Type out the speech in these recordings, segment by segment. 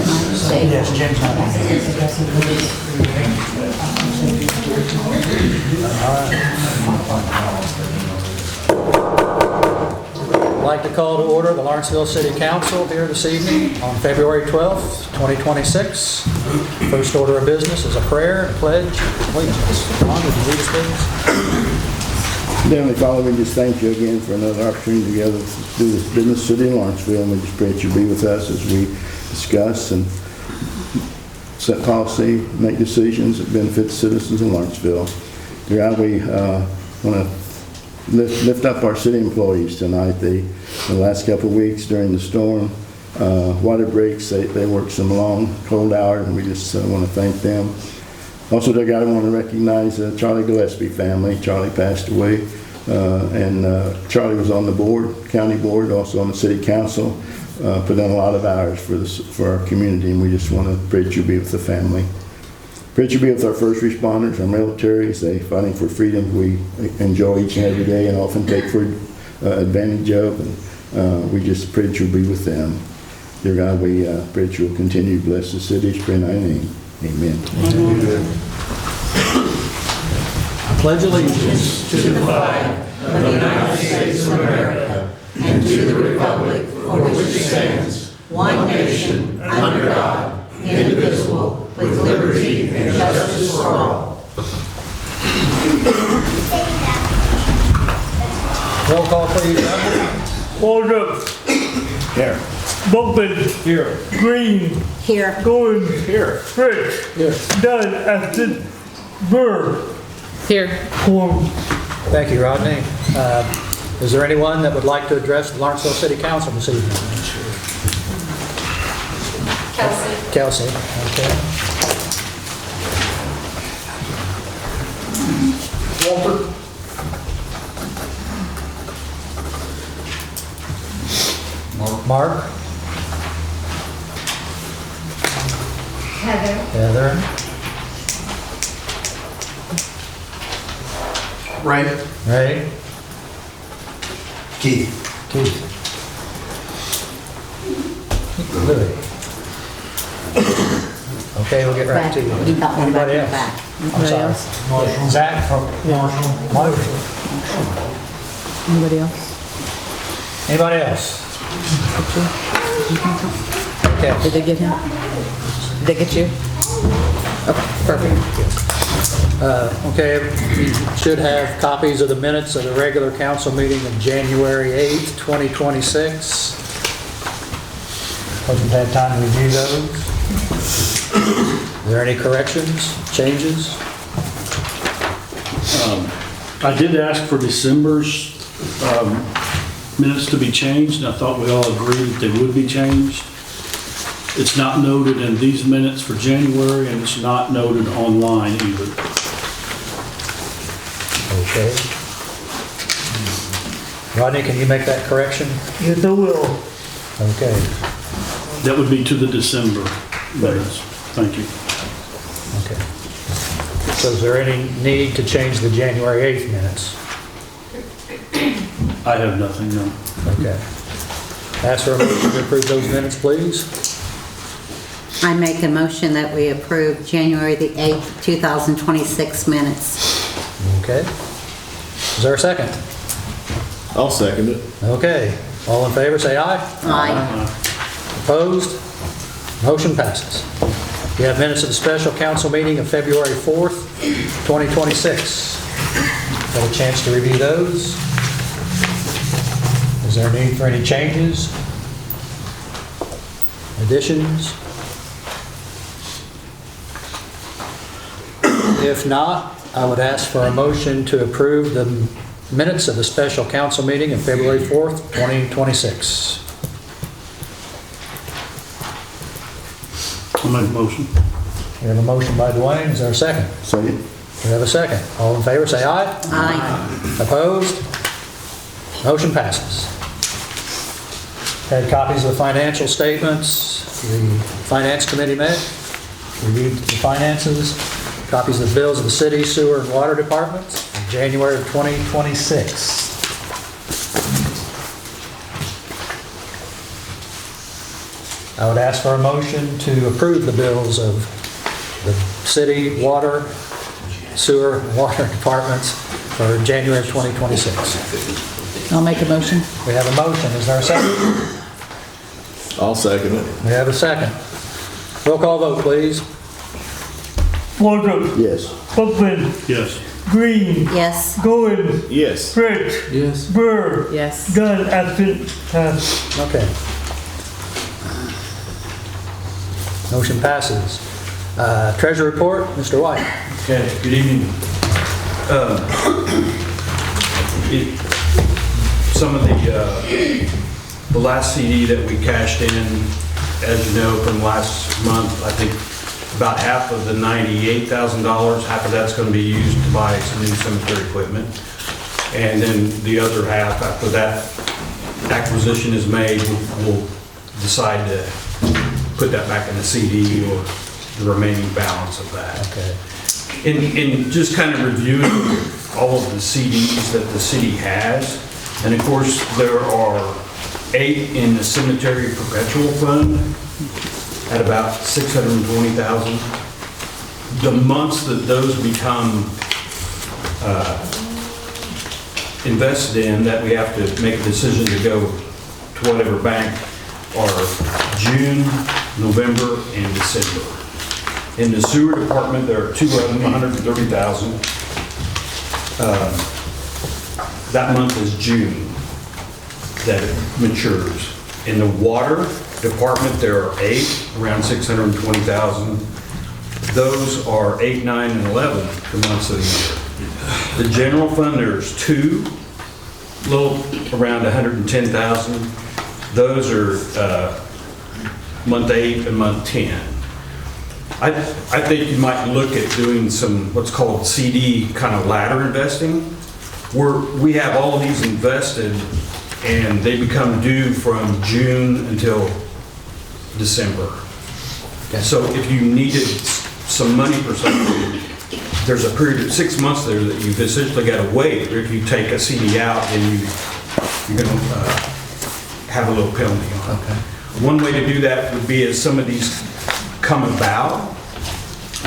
Yes, Jim's not I'd like to call to order the Lawrenceville City Council here this evening on February 12th, 2026. First order of business is a prayer and pledge of allegiance. Ron, would you lead us, please? Heavenly Father, we just thank you again for another opportunity together to do this business city in Lawrenceville, and we just pray that you be with us as we discuss and set policy, make decisions that benefit citizens in Lawrenceville. Dear God, we want to lift up our city employees tonight. The last couple of weeks during the storm, water breaks, they worked some long, cold hours, and we just want to thank them. Also, dear God, I want to recognize the Charlie Gillespie family. Charlie passed away, and Charlie was on the board, county board, also on the city council, put in a lot of hours for our community, and we just want to pray that you be with the family. Pray that you be with our first responders, our military, as they fighting for freedom we enjoy each and every day and often take for advantage of, and we just pray that you'll be with them. Dear God, we pray that you'll continue to bless the city. Pray in thy name. Amen. Amen. I pledge allegiance to the flag of the United States of America and to the republic for which it stands, one nation, under God, indivisible, with liberty and justice for all. Roll call, please. Waldrop. Here. Bumpin. Here. Green. Here. Gordon. Here. Fritz. Here. Dunn. Aston. Burr. Here. Quorum. Thank you, Rodney. Is there anyone that would like to address the Lawrenceville City Council this evening? Kelsey, okay. Walter. Mark. Heather. Ray. Keith. Louis. Okay, we'll get right to you. Anybody else? I'm sorry. Zach from Marshall. Anybody else? Anybody else? Okay. Did they get him? Did they get you? Okay, perfect. Okay, we should have copies of the minutes of the regular council meeting of January 8th, 2026. Hope you've had time to review those. Are there any corrections, changes? I did ask for December's minutes to be changed, and I thought we all agreed that they would be changed. It's not noted in these minutes for January, and it's not noted online either. Okay. Rodney, can you make that correction? Yes, I will. Okay. That would be to the December minutes. Thank you. Okay. So is there any need to change the January 8th minutes? I have nothing, no. Okay. Ask for a motion to approve those minutes, please. I make a motion that we approve January the 8th, 2026 minutes. Okay. Is there a second? I'll second it. Okay. All in favor, say aye. Aye. Opposed? Motion passes. We have minutes of the special council meeting of February 4th, 2026. Got a chance to review those. Is there a need for any changes? Additions? If not, I would ask for a motion to approve the minutes of the special council meeting of February 4th, 2026. I'll make a motion. We have a motion by Dwayne. Is there a second? Second. We have a second. All in favor, say aye. Aye. Opposed? Motion passes. Had copies of the financial statements. The Finance Committee met, reviewed the finances, copies of the bills of the city, sewer, and water departments in January of 2026. I would ask for a motion to approve the bills of the city, water, sewer, and water departments for January 2026. I'll make a motion. We have a motion. Is there a second? I'll second it. We have a second. Roll call vote, please. Waldrop, Yes. Buckman, Yes. Green, Yes. Goins, Yes. Fritz, Yes. Burr, Yes. Gunn, absent, pass. Okay. Motion passes. Treasurer report, Mr. White. Okay, good evening. Some of the last CD that we cashed in, as you know, from last month, I think about half of the $98,000, half of that's going to be used to buy some new cemetery equipment. And then the other half, after that acquisition is made, we'll decide to put that back in the CD or the remaining balance of that. Okay. In just kind of reviewing all of the CDs that the city has, and of course, there are 8 in the cemetery perpetual fund at about $620,000. The months that those become invested in, that we have to make a decision to go to whatever bank, are June, November, and December. In the sewer department, there are 2 of them, $130,000. That month is June that it matures. In the water department, there are 8, around $620,000. Those are 8, 9, and 11, the months of the year. The general fund, there's 2, little around $110,000. Those are month 8 and month 10. I think you might look at doing some what's called CD kind of ladder investing, where we have all of these invested and they become due from June until December. So if you needed some money for something, there's a period of 6 months there that you've essentially got to wait. Or if you take a CD out, then you're going to have a little penalty on it. One way to do that would be as some of these come about,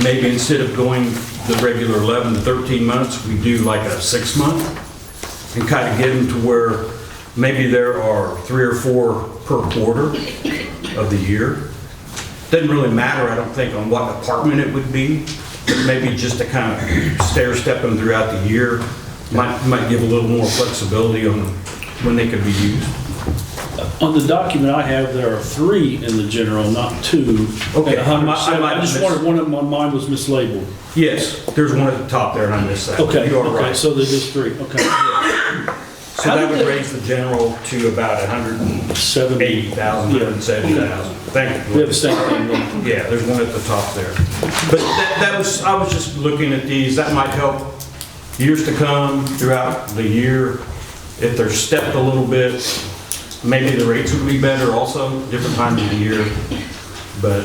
maybe instead of going the regular 11 to 13 months, we do like a 6 month and kind of get them to where maybe there are 3 or 4 per quarter of the year. Doesn't really matter, I don't think, on what department it would be, but maybe just to kind of stair step them throughout the year might give a little more flexibility on when they could be used. On the document I have, there are 3 in the general, not 2. Okay, At I might 107. I just miss- wondered, one of them on mine was mislabeled. Yes, there's one at the top there and I missed that. Okay, You are okay, right. so there's just 3, okay. So that would raise the general to about 180,000, 170,000. Thank We you. have the same thing then. Yeah, there's one at the top there. But I was just looking at these, that might help years to come throughout the year. If they're stepped a little bit, maybe the rates would be better also, different times of the year. But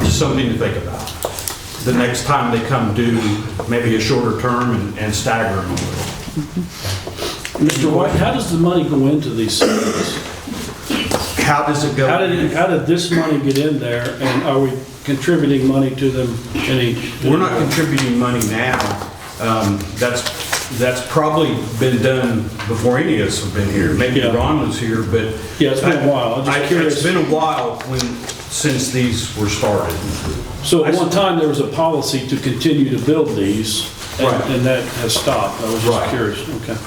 just something to think about. The next time they come due, maybe a shorter term and stagger them a little. Mr. White, how does the money go into these cities? How does it go? How did this money get in there, and are we contributing money to them any? We're not contributing money now. That's probably been done before any of us have been here. Maybe Yeah. Ron was here, but. Yeah, it's been a while. I'm just curious. It's been a while since these were started. So at one time, there was a policy to continue to build these, Right. and that has stopped. I was just Right. curious, okay.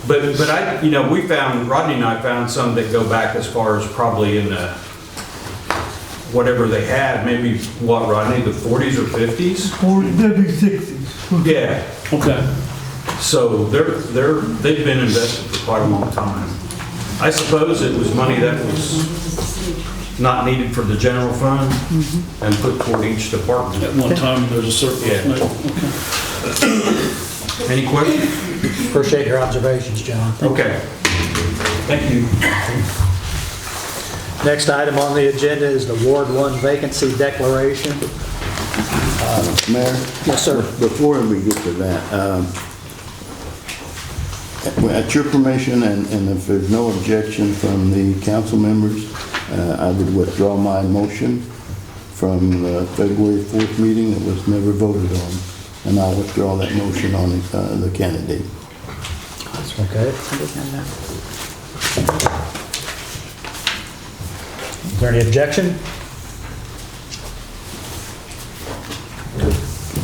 But Rodney and I found some that go back as far as probably in the, whatever they had, maybe what, Rodney, the 40s or 50s? Or maybe 60s. Yeah. Okay. So they've been invested for quite a long time. I suppose it was money that was not needed for the general fund and put toward each department. At one time, there was a surplus. Yeah. Okay. Any questions? Appreciate your observations, John. Okay. Thank you. Next item on the agenda is the Ward 1 vacancy declaration. Mayor? Yes, sir. Before we get to that, at your permission, and if there's no objection from the council members, I would withdraw my motion from the February 4th meeting that was never voted on, and I'll withdraw that motion on the candidate. Okay. Is there any objection?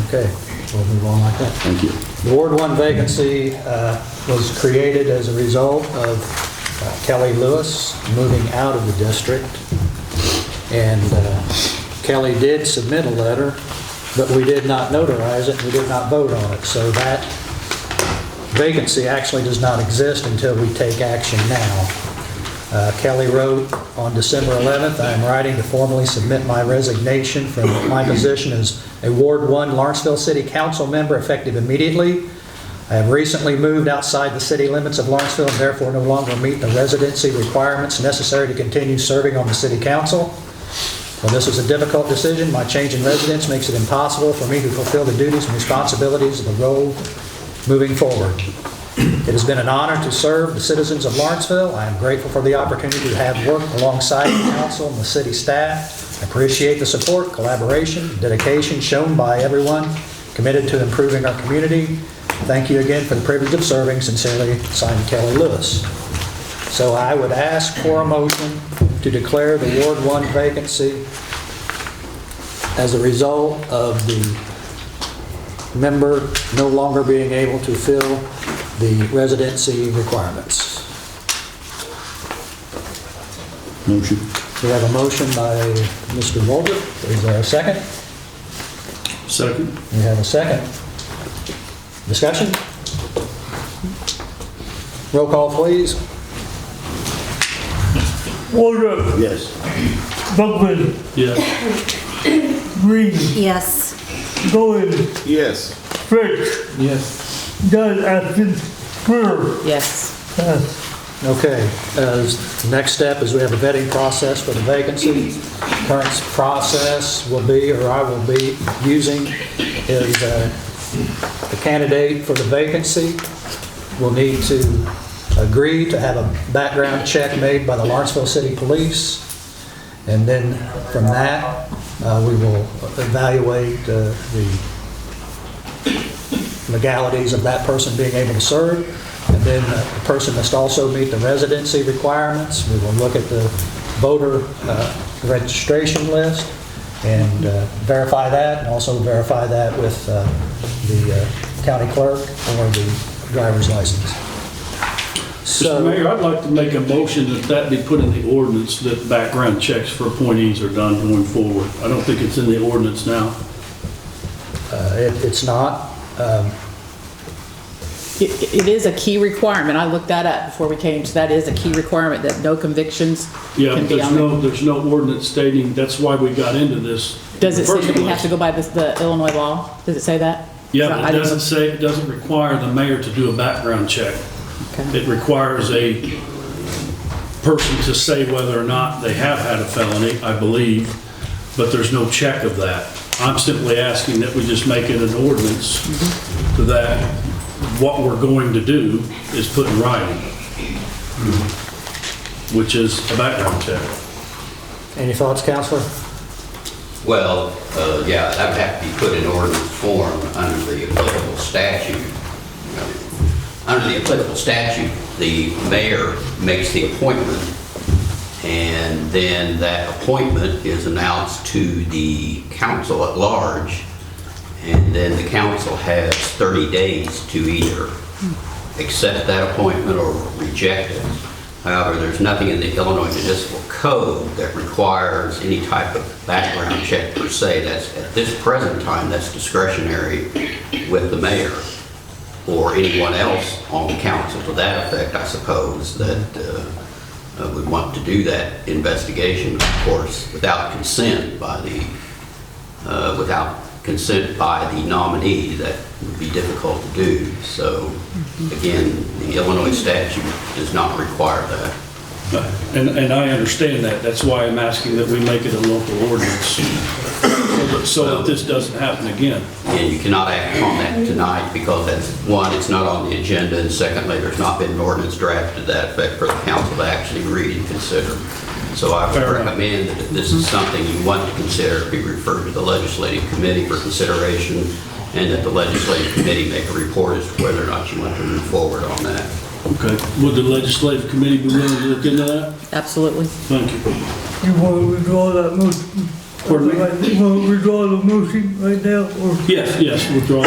Okay, we'll move on like that. Thank you. The Ward 1 vacancy was created as a result of Kelly Lewis moving out of the district. And Kelly did submit a letter, but we did not notarize it, we did not vote on it. So that vacancy actually does not exist until we take action now. Kelly wrote on December 11th, I am writing to formally submit my resignation from my position as a Ward 1 Lawrenceville City Council member effective immediately. I have recently moved outside the city limits of Lawrenceville and therefore no longer meet the residency requirements necessary to continue serving on the city council. While this is a difficult decision, my change in residence makes it impossible for me to fulfill the duties and responsibilities of the role moving forward. It has been an honor to serve the citizens of Lawrenceville. I am grateful for the opportunity to have worked alongside the council and the city staff. I appreciate the support, collaboration, dedication shown by everyone committed to improving our community. Thank you again for the privilege of serving. Sincerely, signed, Kelly Lewis. So I would ask for a motion to declare the Ward 1 vacancy as a result of the member no longer being able to fill the residency requirements. Motion. We have a motion by Mr. Walter. Is there a second? Second. We have a second. Discussion? Roll call, please. Walter, Yes. Buckman, Yes. Green, Yes. Bowen, Yes. Fritz, Yes. Doug Atkins, Brewer. Yes. Pass. Okay, next step is we have a vetting process for the vacancy. Current process will be, or I will be using, is the candidate for the vacancy will need to agree to have a background check made by the Lawrenceville City Police. And then from that, we will evaluate the legalities of that person being able to serve. And then the person must also meet the residency requirements. We will look at the voter registration list and verify that, and also verify that with the county clerk or the driver's license. Mr. Mayor, I'd like to make a motion that be put in the ordinance that background checks for appointees are done going forward. I don't think it's in the ordinance now. It's not. It is a key requirement. I looked that up before we came, so that is a key requirement that no convictions Yeah, can but be on there. there's no ordinance stating, that's why we got into this. Does it say that we First have to go by the Illinois law? Does it say that? Yeah, but I it didn't- doesn't say, it doesn't require the mayor to do a background check. Okay. It requires a person to say whether or not they have had a felony, I believe, but there's no check of that. I'm simply asking that we just make it an ordinance to that what we're going to do is put in writing, which is a background check. Any thoughts, Counselor? Well, yeah, that would have to be put in ordinance form under the applicable statute. Under the applicable statute, the mayor makes the appointment, and then that appointment is announced to the council at large, and then the council has 30 days to either accept that appointment or reject it. However, there's nothing in the Illinois Municipal Code that requires any type of background check per se. That's, at this present time, that's discretionary with the mayor or anyone else on the council to that effect, I suppose, that would want to do that investigation, of course, without consent by the nominee. That would be difficult to do. So, again, the Illinois statute does not require that. And I understand that. That's why I'm asking that we make it a local ordinance so that this doesn't happen again. And you cannot act on that tonight because that's, one, it's not on the agenda, and secondly, there's not been an ordinance drafted to that effect for the council to actually read and consider. So I would Fair enough. recommend that if this is something you want to consider, be referred to the legislative committee for consideration, and that the legislative committee make a report as to whether or not you want to move forward on that. Okay. Would the legislative committee be willing to look into that? Absolutely. Thank you. You want to withdraw that motion? Pardon me? You want to withdraw the motion right now, or? Yes, withdraw.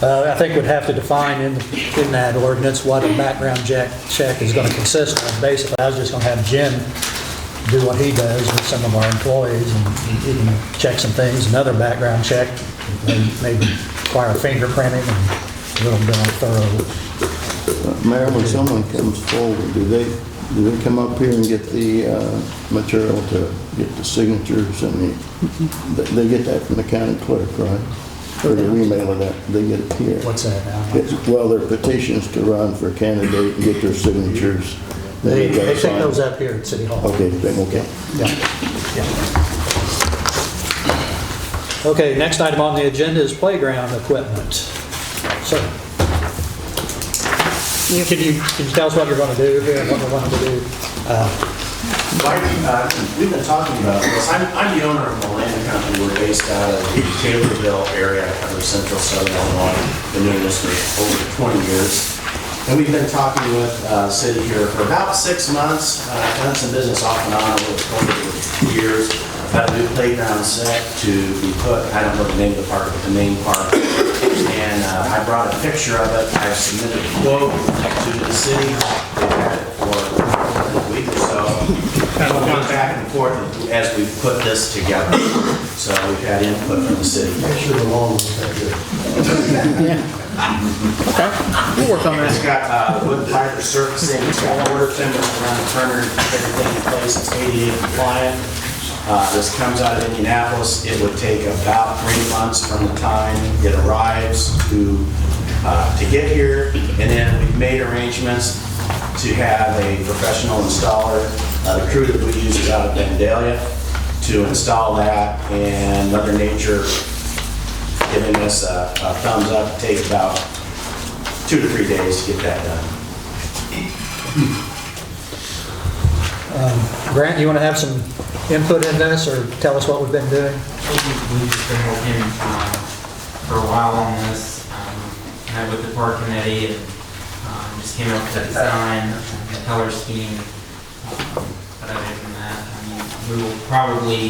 I think we'd have to define in that ordinance what a background check is going to consist of. Basically, I was just going to have Jim do what he does with some of our employees, and he can check some things. Another background check, maybe require fingerprinting and a little bit more thorough. Mayor, when someone comes forward, do they come up here and get the material to get the signatures and they get that from the county clerk, right? Or the email of that, they get it here? What's that now? Well, their petitions to run for candidate and get their signatures. They gotta pick sign. those up here at City Hall. Okay, okay. Yeah. Okay, next item on the agenda is playground equipment. So, can you tell us what you're going to do here and what we're going to do? We've been talking about this. I'm the owner of the land company. We're based out of the Taylorville area, kind of central southern Illinois. Been doing this for over 20 years. And we've been talking with the city here for about 6 months. I've done some business off and on over 20 years. Got a new playground set to be put, I don't know the name of the park, but the main park. And I brought a picture of it. I submitted a quote to the city. They've had it for a week or so. Kind of gone back and forth as we put this together. So we've had input from the city. Actually, the lawn was that good. Okay, we'll work on It's that. got wood fiber surfacing, it's got mortar timbers around the perimeter, everything in place, it's ADA compliant. This comes out of Indianapolis. It would take about 3 months from the time it arrives to get here. And then we've made arrangements to have a professional installer. The crew that we use is out of Vandalia to install that, and Mother Nature giving us a thumbs up. It takes about 2 to 3 days to get that done. Grant, you want to have some input in this, or tell us what we've been doing? We've just been working for a while on this. Met with the park committee and just came up with a design, the color scheme. But other than that, I mean, we will probably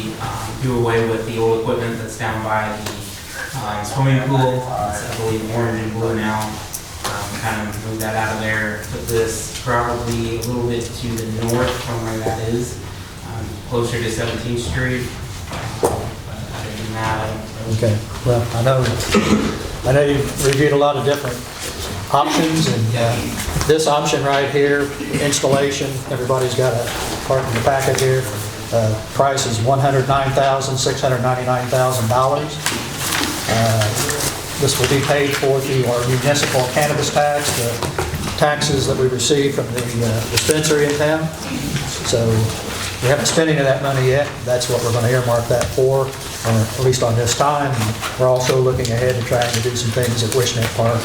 do away with the old equipment that's down by the swimming pool. It's, I believe, orange and blue now. Kind of move that out of there. Put this probably a little bit to the north from where that is, closer to 17th Street. Other than that, Okay, well, I know you've reviewed a lot of different options, and this option right here, installation, everybody's got a part in the packet here. Price is $109,699,000. This will be paid for through our municipal cannabis tax, the taxes that we receive from the dispensary in town. So we haven't spent any of that money yet. That's what we're going to earmark that for, or at least on this time. We're also looking ahead to trying to do some things at Wishnet Park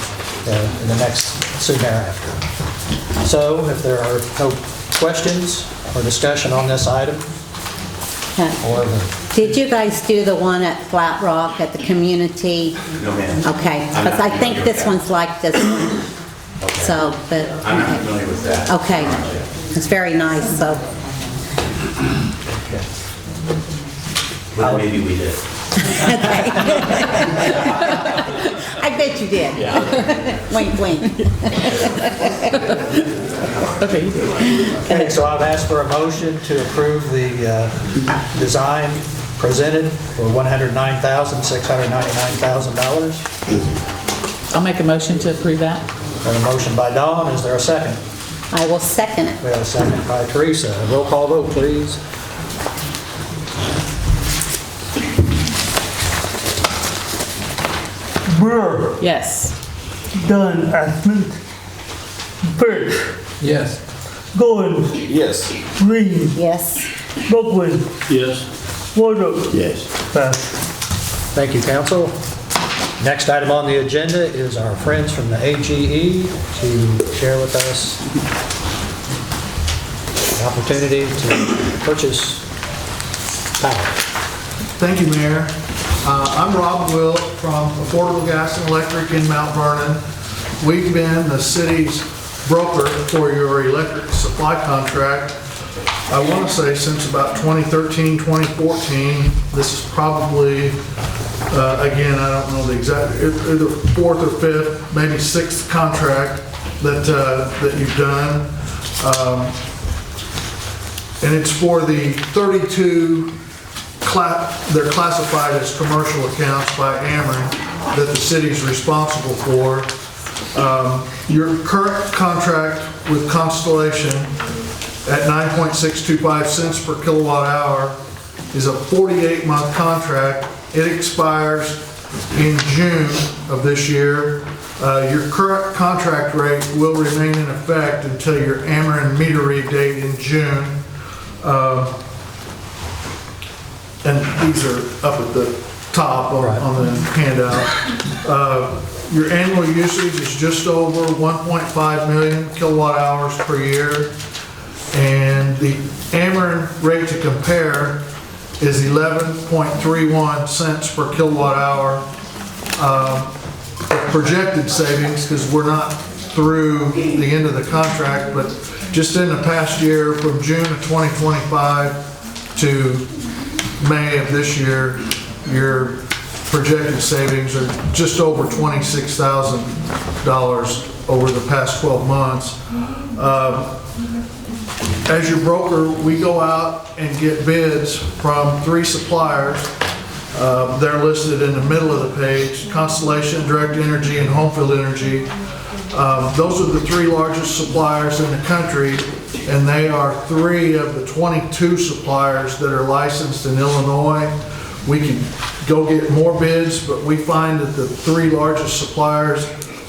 in the next soon thereafter. So if there are no questions or discussion on this item, or Did you guys do the one at Flat Rock at the community? No, ma'am. Okay, I'm not because I think familiar this with one's like this one. Okay. So, but, I'm not okay. familiar with that. Okay, it's very nice, so. Well, maybe we did. Okay. I bet you did. Wink, wink. Okay, you do. okay, so I've asked for a motion to approve the design presented for $109,699,000. I'll make a motion to approve that. Got a motion by Dawn, is there a second? I will second it. We have a second by Teresa. Roll call vote, please. Burr, Yes. Dunn, Aspen, Birch, Yes. Goins, Yes. Green, Yes. Buckland, Yes. Wardrobe. Yes. Pass. Thank you, council. Next item on the agenda is our friends from the AGE to share with us opportunity to purchase power. Thank you, Mayor. I'm Rob Wilt from Affordable Gas and Electric in Mount Vernon. We've been the city's broker for your electric supply contract, I want to say since about 2013, 2014. This is probably, again, I don't know the exact, either fourth or fifth, maybe sixth contract that you've done. And it's for the 32 they're classified as commercial accounts by Armory that the city's responsible for. Your current contract with Constellation at 9.625 cents per kilowatt hour is a 48-month contract. It expires in June of this year. Your current contract rate will remain in effect until your Armory meter read date in June. And these are up at the top on the handout. Your annual usage is just over 1.5 million kilowatt hours per year. And the Armory rate to compare is 11.31 cents per kilowatt hour. Projected savings, because we're not through the end of the contract, but just in the past year, from June of 2025 to May of this year, your projected savings are just over $26,000 over the past 12 months. As your broker, we go out and get bids from 3 suppliers. They're listed in the middle of the page: Constellation, Direct Energy, and Homefield Energy. Those are the 3 largest suppliers in the country, and they are 3 of the 22 suppliers that are licensed in Illinois. We can go get more bids, but we find that the 3 largest suppliers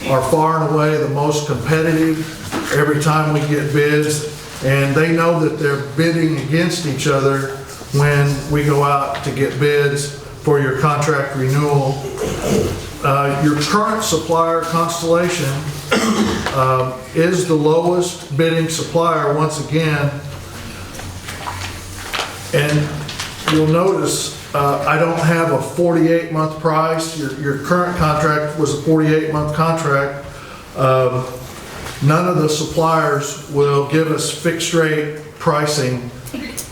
are far and away the most competitive every time we get bids, and they know that they're bidding against each other when we go out to get bids for your contract renewal. Your current supplier, Constellation, is the lowest bidding supplier once again. And you'll notice I don't have a 48-month price. Your current contract was a 48-month contract. None of the suppliers will give us fixed rate pricing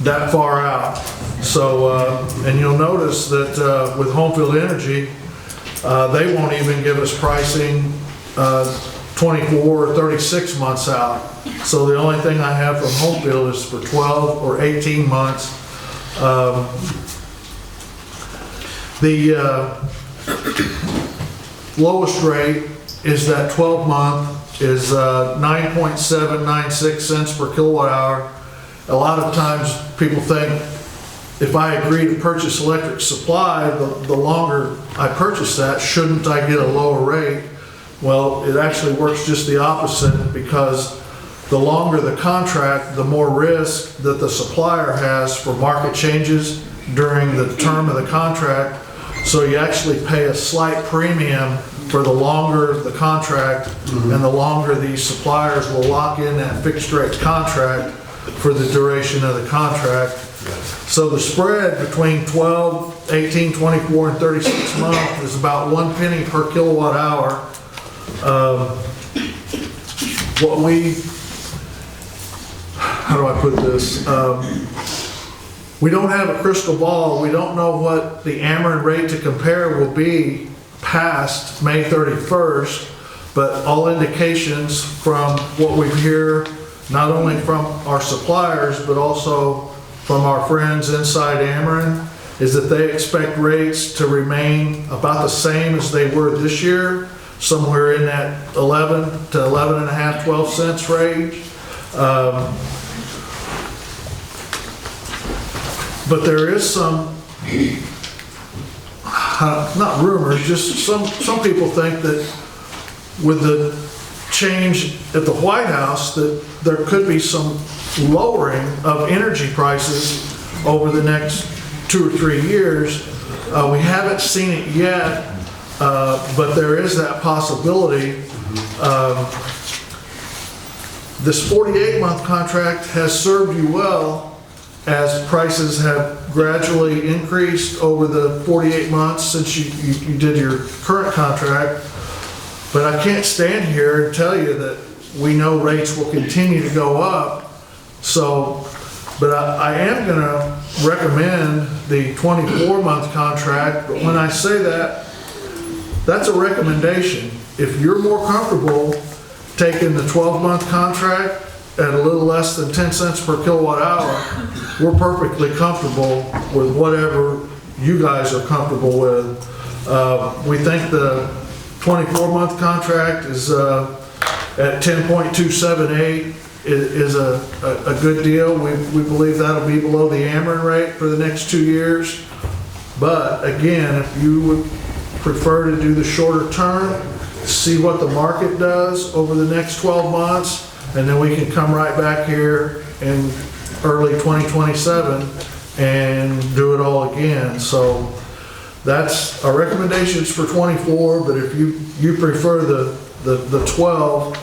that far out. So, and you'll notice that with Homefield Energy, they won't even give us pricing 24 or 36 months out. So the only thing I have from Homefield is for 12 or 18 months. The lowest rate is that 12-month is 9.796 cents per kilowatt hour. A lot of times people think if I agree to purchase electric supply, the longer I purchase that, shouldn't I get a lower rate? Well, it actually works just the opposite, because the longer the contract, the more risk that the supplier has for market changes during the term of the contract. So you actually pay a slight premium for the longer the contract, and the longer these suppliers will lock in that fixed rate contract for the duration of the contract. So the spread between 12, 18, 24, and 36 months is about 1 penny per kilowatt hour. How do I put this? We don't have a crystal ball. We don't know what the Armory rate to compare will be past May 31st, but all indications from what we hear, not only from our suppliers, but also from our friends inside Armory, is that they expect rates to remain about the same as they were this year, somewhere in that 11 to 11.5, 12 cents range. But there is some, not rumors, just some people think that with the change at the White House, that there could be some lowering of energy prices over the next 2 or 3 years. We haven't seen it yet, but there is that possibility. This 48-month contract has served you well as prices have gradually increased over the 48 months since you did your current contract. But I can't stand here and tell you that we know rates will continue to go up. So, but I am gonna recommend the 24-month contract, but when I say that, that's a recommendation. If you're more comfortable taking the 12-month contract at a little less than 10 cents per kilowatt hour, we're perfectly comfortable with whatever you guys are comfortable with. We think the 24-month contract is at 10.278 is a good deal. We believe that'll be below the Ameren rate for the next 2 years. But again, if you would prefer to do the shorter term, see what the market does over the next 12 months, and then we can come right back here in early 2027 and do it all again. So that's our recommendations for 24, but if you prefer the 12,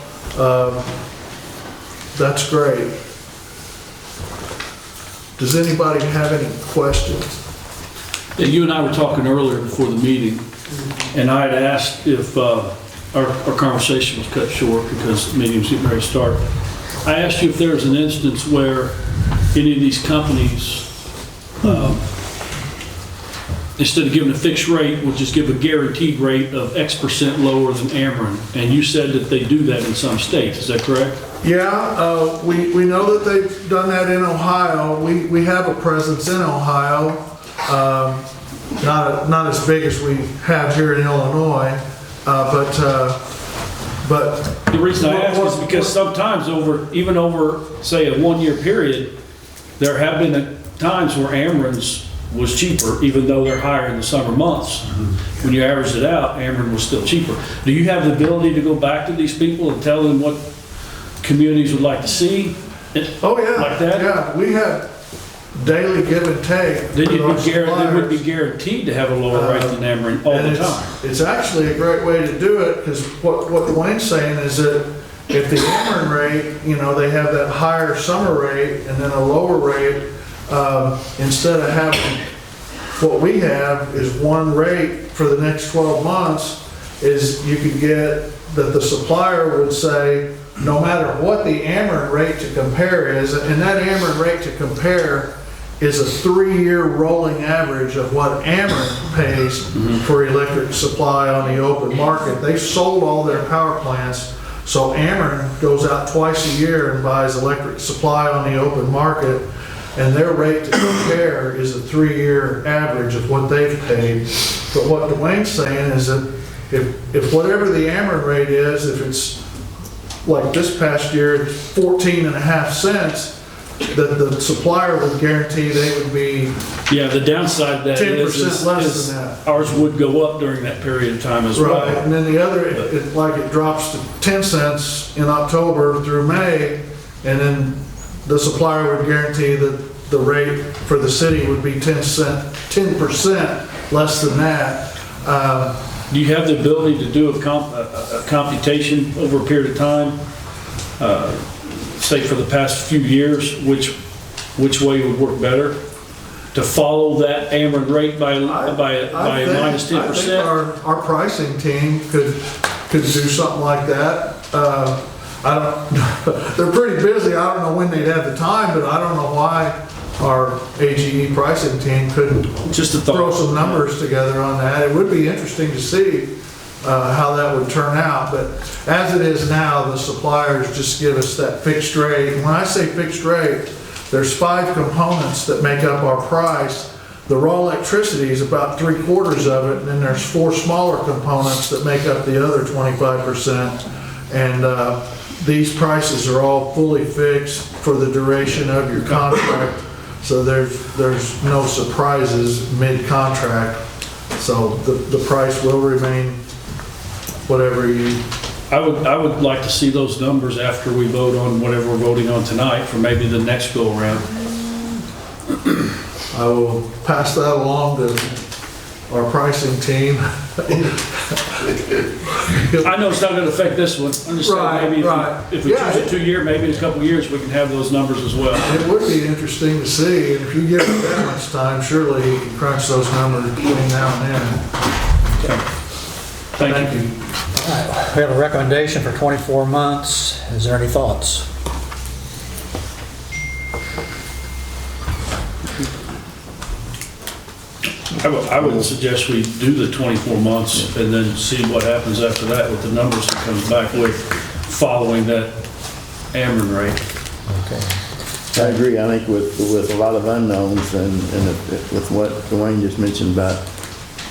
that's great. Does anybody have any questions? Yeah, you and I were talking earlier before the meeting, and I had asked if our conversation was cut short because the meeting was getting ready to start. I asked you if there was an instance where any of these companies, instead of giving a fixed rate, would just give a guaranteed rate of X% lower than Ameren. And you said that they do that in some states. Is that correct? Yeah, we know that they've done that in Ohio. We have a presence in Ohio, not as big as we have here in Illinois, but the reason I ask is because sometimes even over, say, a 1 year period, there have been times where Ameren's was cheaper, even though they're higher in the summer months. When you average it out, Ameren was still cheaper. Do you have the ability to go back to these people and tell them what communities would like to see? Oh yeah, like that? Yeah, we have daily give and take. Then they would be guaranteed to have a lower rate than Ameren all the time. It's actually a great way to do it, because what Dwayne's saying is that if the Ameren rate, they have that higher summer rate and then a lower rate, instead of having, what we have is one rate for the next 12 months, is you could get that the supplier would say, no matter what the Ameren rate to compare is, and that Ameren rate to compare is a 3-year rolling average of what Ameren pays for electric supply on the open market. They've sold all their power plants, so Ameren goes out twice a year and buys electric supply on the open market, and their rate to compare is a 3-year average of what they've paid. But what Dwayne's saying is that if whatever the Ameren rate is, if it's like this past year, 14.5 cents, that the supplier would guarantee they would be. Yeah, the downside of that 10% less than that. Ours would go up during that period of time as well. Right, and then the other, it drops to 10 cents in October through May, and then the supplier would guarantee that the rate for the city would be 10% less than that. Do you have the ability to do a computation over a period of time, say for the past few years, which way would work better? To follow that Ameren rate by minus 10%? I think our pricing team could do something like that. They're pretty busy. I don't know when they'd have the time, but I don't know why our AGE pricing team couldn't throw some numbers together on that. It would be interesting to see how that would turn out, but as it is now, the suppliers just give us that fixed rate. And when I say fixed rate, there's 5 components that make up our price. The raw electricity is about 3/4 of it, and then there's 4 smaller components that make up the other 25%. And these prices are all fully fixed for the duration of your contract. So there's no surprises mid-contract. So the price will remain whatever you. I would like to see those numbers after we vote on whatever we're voting on tonight for maybe the next go around. I will pass that along to our pricing team. I know it's not gonna affect this one. I'm just Right, saying, maybe right. if we choose a 2-year, maybe in a couple of years, we can have those numbers as well. It would be interesting to see, and if you give it that much time, surely he can crunch those numbers between now and then. Thank you. All right, we have a recommendation for 24 months. Is there any thoughts? I would suggest we do the 24 months and then see what happens after that with the numbers that comes back with following that Ameren rate. Okay. I agree. I think with a lot of unknowns and with what Dwayne just mentioned about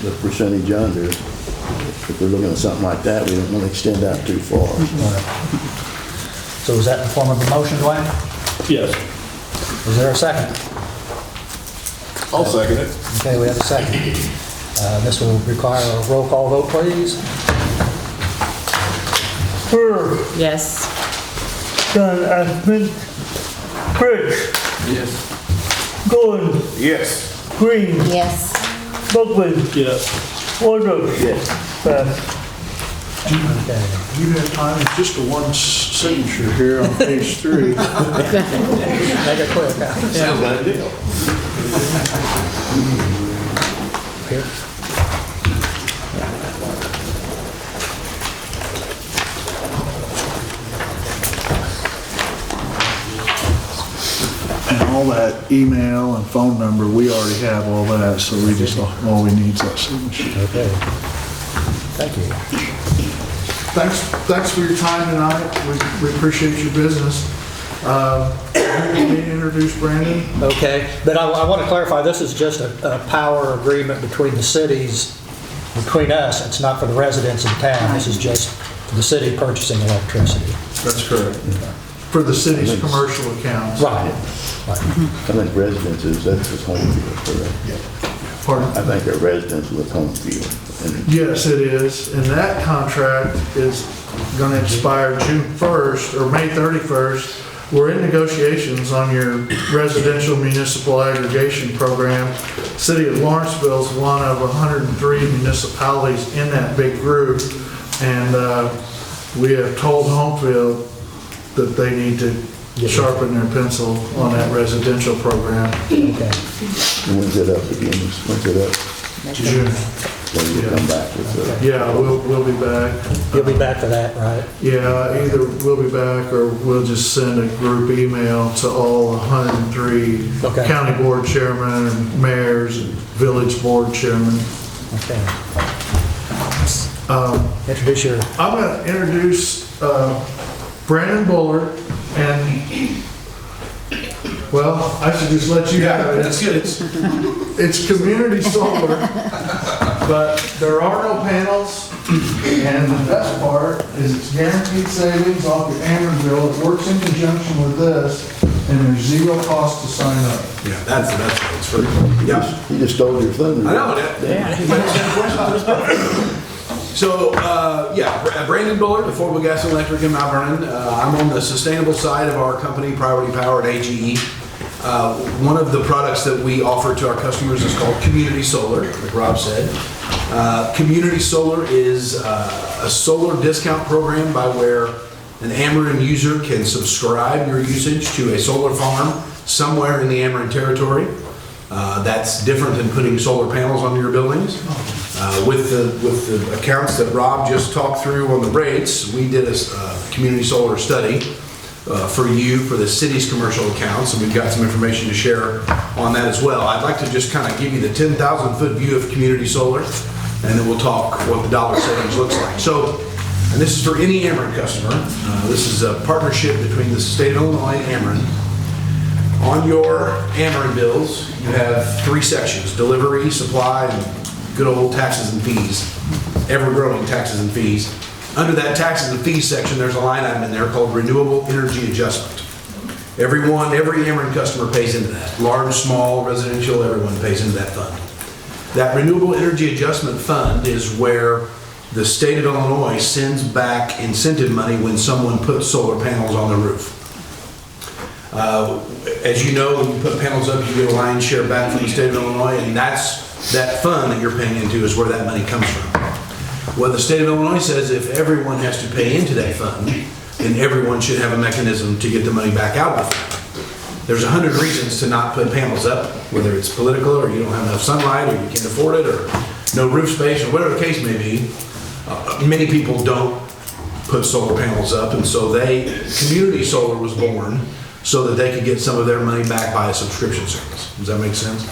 the percentage under, if we're looking at something like that, we don't want to extend out too far. So is that in the form of a motion, Dwayne? Yes. Is there a second? I'll second it. Okay, we have a second. This will require a roll call vote, please. Pearl, Yes. John Ashman, Fritz, Yes. Goins, Yes. Green, Yes. Buckland, Yes. Wardrobe. Yes. Pass. Okay. You have time, it's just a one signature here on page 3. Make it quick. Sounds like a deal. Here. And all that email and phone number, we already have all that, so we just, all we need is that signature. Okay. Thank you. Thanks for your time tonight. We appreciate your business. Can you introduce Brandon? Okay, but I want to clarify, this is just a power agreement between the cities, between us. It's not for the residents of the town. This is just for the city purchasing electricity. That's correct. For the city's commercial accounts. Right. I think residences, that's just home field, correct? Pardon? I think our residents with home field. And Yes, it is. And that contract is going to expire June 1st or May 31st. We're in negotiations on your residential municipal aggregation program. City of Lawrenceville is one of 103 municipalities in that big group. And we have told Homefield that they need to sharpen their pencil on that residential program. Okay. when's it up again? When's it up? June. Then you come back with the... Yeah, we'll be back. You'll be back for that, right? Yeah, either we'll be back or we'll just send a group email to all 103 Okay. county board chairmen and mayors and village board chairmen. Okay. Introduce your... I'm going to introduce Brandon Bullard and, well, I should just let you have it. That's good. It's community solar, but there are no panels, and the best part is it's guaranteed savings off your Ameren bill. It works in conjunction with this, and there's zero cost to sign up. Yeah, that's the best one. It's free. Yeah. You just stole your thunder. I know that. So, Brandon Bullard, Affordable Gas and Electric in Mount Vernon. I'm on the sustainable side of our company, Priority Power at AGE. One of the products that we offer to our customers is called Community Solar, like Rob said. Community Solar is a solar discount program by where an Ameren user can subscribe your usage to a solar farm somewhere in the Ameren territory. That's different than putting solar panels on your buildings. With the accounts that Rob just talked through on the rates, we did a community solar study for the city's commercial accounts, and we've got some information to share on that as well. I'd like to just kind of give you the 10,000-foot view of community solar, and then we'll talk what the dollar savings looks like. So, and this is for any Ameren customer. This is a partnership between the state of Illinois and Ameren. On your Ameren bills, you have 3 sections: delivery, supply, and good old taxes and fees, ever-growing taxes and fees. Under that taxes and fees section, there's a line item in there called renewable energy adjustment. Every Ameren customer pays into that. Large, small, residential, everyone pays into that fund. That renewable energy adjustment fund is where the state of Illinois sends back incentive money when someone puts solar panels on the roof. As you know, when you put panels up, you get a lion's share back from the state of Illinois, and that fund that you're paying into is where that money comes from. Well, the state of Illinois says if everyone has to pay into that fund, then everyone should have a mechanism to get the money back out of the fund. There's 100 reasons to not put panels up, whether it's political, or you don't have enough sunlight, or you can't afford it, or no roof space, or whatever the case may be. Many people don't put solar panels up, and so community solar was born so that they could get some of their money back by a subscription service. Does that make sense?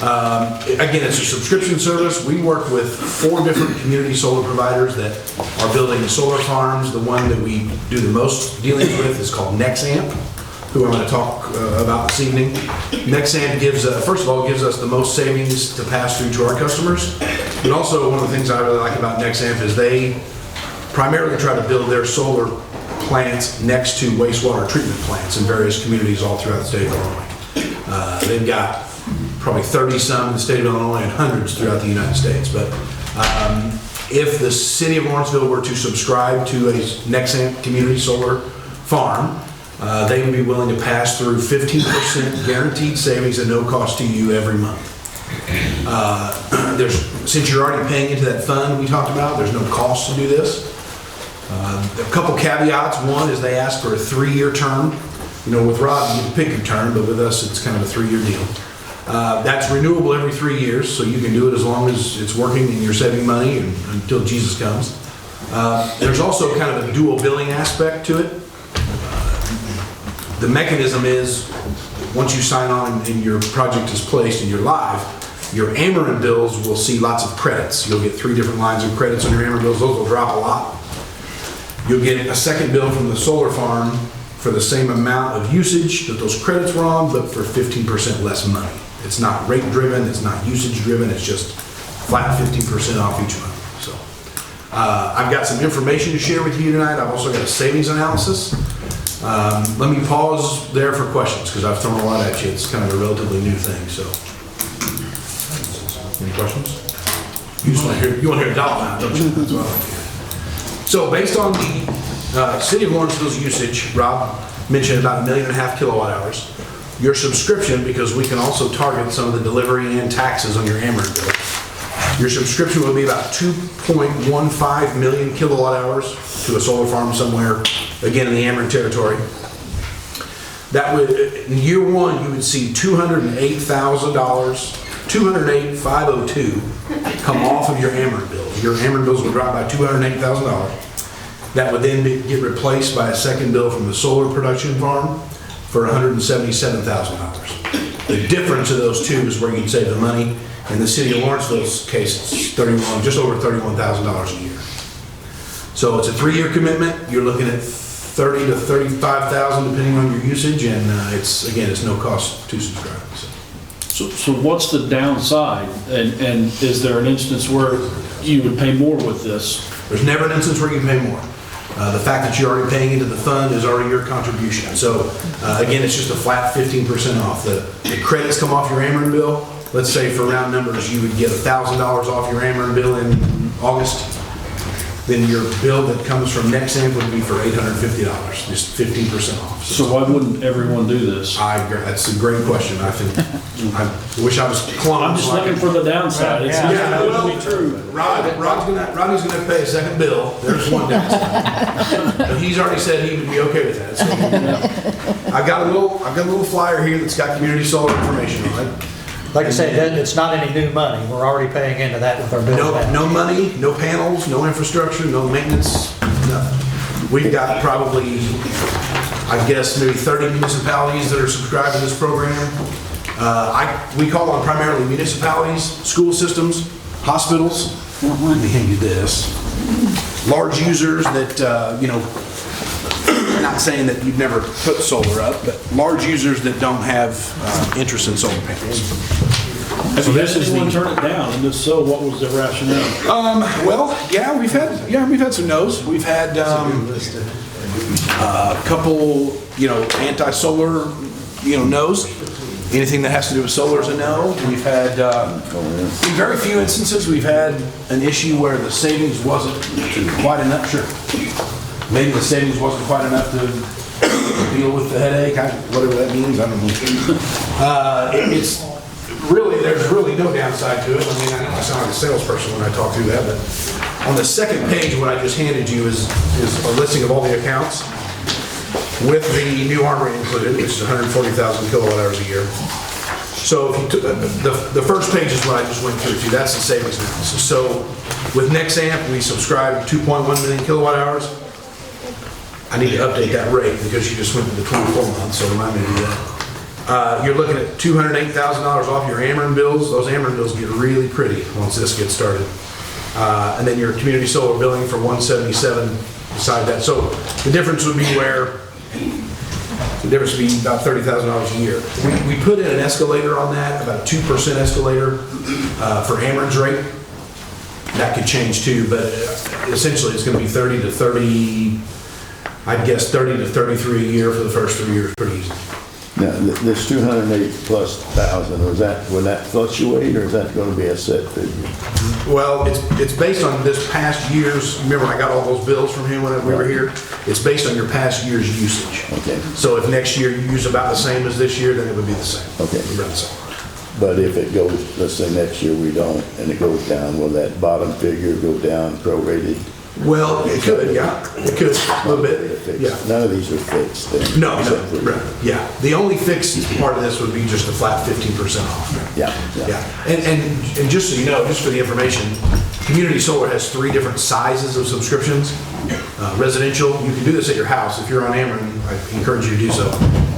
Again, it's a subscription service. We work with 4 different community solar providers that are building solar farms. The one that we do the most dealings with is called Nexamp, who I'm going to talk about this evening. Nexamp first of all, gives us the most savings to pass through to our customers. But also, one of the things I really like about Nexamp is they primarily try to build their solar plants next to wastewater treatment plants in various communities all throughout the state of Illinois. They've got probably 30-some in the state of Illinois and hundreds throughout the United States. But if the city of Lawrenceville were to subscribe to a Nexamp community solar farm, they would be willing to pass through 15% guaranteed savings at no cost to you every month. Since you're already paying into that fund we talked about, there's no cost to do this. A couple caveats. One is they ask for a 3-year term. You know, with Rob, you can pick your term, but with us, it's kind of a 3-year deal. That's renewable every 3 years, so you can do it as long as it's working and you're saving money until Jesus comes. There's also kind of a dual billing aspect to it. The mechanism is, once you sign on and your project is placed and you're live, your Armory bills will see lots of credits. You'll get 3 different lines of credits on your Armory bills. Those will drop a lot. You'll get a second bill from the solar farm for the same amount of usage that those credits were on, but for 15% less money. It's not rate driven, it's not usage driven, it's just flat 15% off each month. So I've got some information to share with you tonight. I've also got a savings analysis. Let me pause there for questions, because I've thrown a lot at you. It's kind of a relatively new thing, so. Any questions? You want to hear a dollar amount, don't you? That's what I like to hear. So based on the city of Lawrenceville's usage, Rob mentioned about 1.5 million kilowatt hours. Your subscription, because we can also target some of the delivery and taxes on your Armory bill, your subscription will be about 2.15 million kilowatt hours to a solar farm somewhere, again in the Armory territory. That would, in year 1, you would see $208,000, $208,502 come off of your Armory bills. Your Armory bills will drop by $208,000. That would then get replaced by a second bill from the solar production farm for $177,000. The difference of those two is where you'd save the money. In the city of Lawrenceville's case, it's just over $31,000 a year. So it's a 3-year commitment. You're looking at $30,000 to $35,000 depending on your usage, and it's no cost to subscribe. So what's the downside? And is there an instance where you would pay more with this? There's never an instance where you pay more. The fact that you're already paying into the fund is already your contribution. So again, it's just a flat 15% off. The credits come off your Armory bill. Let's say for round numbers, you would get $1,000 off your Armory bill in August. Then your bill that comes from Nexamp would be for $850, just 15% off. So why wouldn't everyone do this? That's a great question. I wish I was cloned. I'm just looking for the downside. It's not going to be true. Rodney's going to pay a second bill. There's one downside. But he's already said he would be okay with that. So I've got a little flyer here that's got community solar information on it. Like I said, it's not any new money. We're already paying into that with our bill. No money, no panels, no infrastructure, no maintenance, nothing. We've got probably, I guess, maybe 30 municipalities that are subscribed to this program. We call on primarily municipalities, school systems, hospitals. Let me hand you this. Large users that, not saying that you've never put solar up, but large users that don't have interest in solar panels. Have you had anyone turn it down? And if so, what was their rationale? We've had some no's. We've had a couple, anti-solar, no's. Anything that has to do with solar is a no. We've had, in very few instances, we've had an issue where the savings wasn't quite enough. Sure. Maybe the savings wasn't quite enough to deal with the headache, whatever that means, I don't know. It's really, there's really no downside to it. I mean, I know I sound like a salesperson when I talk through that, but on the second page, what I just handed you is a listing of all the accounts with the new Armory included, which is 140,000 kilowatt hours a year. So if you took, the first page is what I just went through to, that's the savings analysis. So with Nexamp, we subscribe 2.1 million kilowatt hours. I need to update that rate because you just went to the 24 months, so remind me to do that. You're looking at $208,000 off your Ameren bills. Those Ameren bills get really pretty once this gets started. And then your community solar billing for $177 beside that. So the difference would be about $30,000 a year. We put in an escalator on that, about a 2% escalator for Ameren's rate. That could change too, but essentially it's going to be 30 to 30, I'd guess 30 to 33 a year for the first 3 years, pretty easy. Now, this 208 plus thousand, will that fluctuate, or is that going to be a set figure? Well, it's based on this past year's, remember I got all those bills from him when we were here? It's based on your past year's usage. Okay. So if next year you use about the same as this year, then it would be the same. Okay. About the same. But if it goes, let's say next year we don't, and it goes down, will that bottom figure go down prorated? Well, it could, yeah. It could, a little bit, yeah. None of these are fixed then? No, right, yeah. The only fixed part of this would be just a flat 15% off. Yeah. And just so you know, just for the information, community solar has 3 different sizes of subscriptions. Residential, you can do this at your house. If you're on Ameren, I encourage you to do so.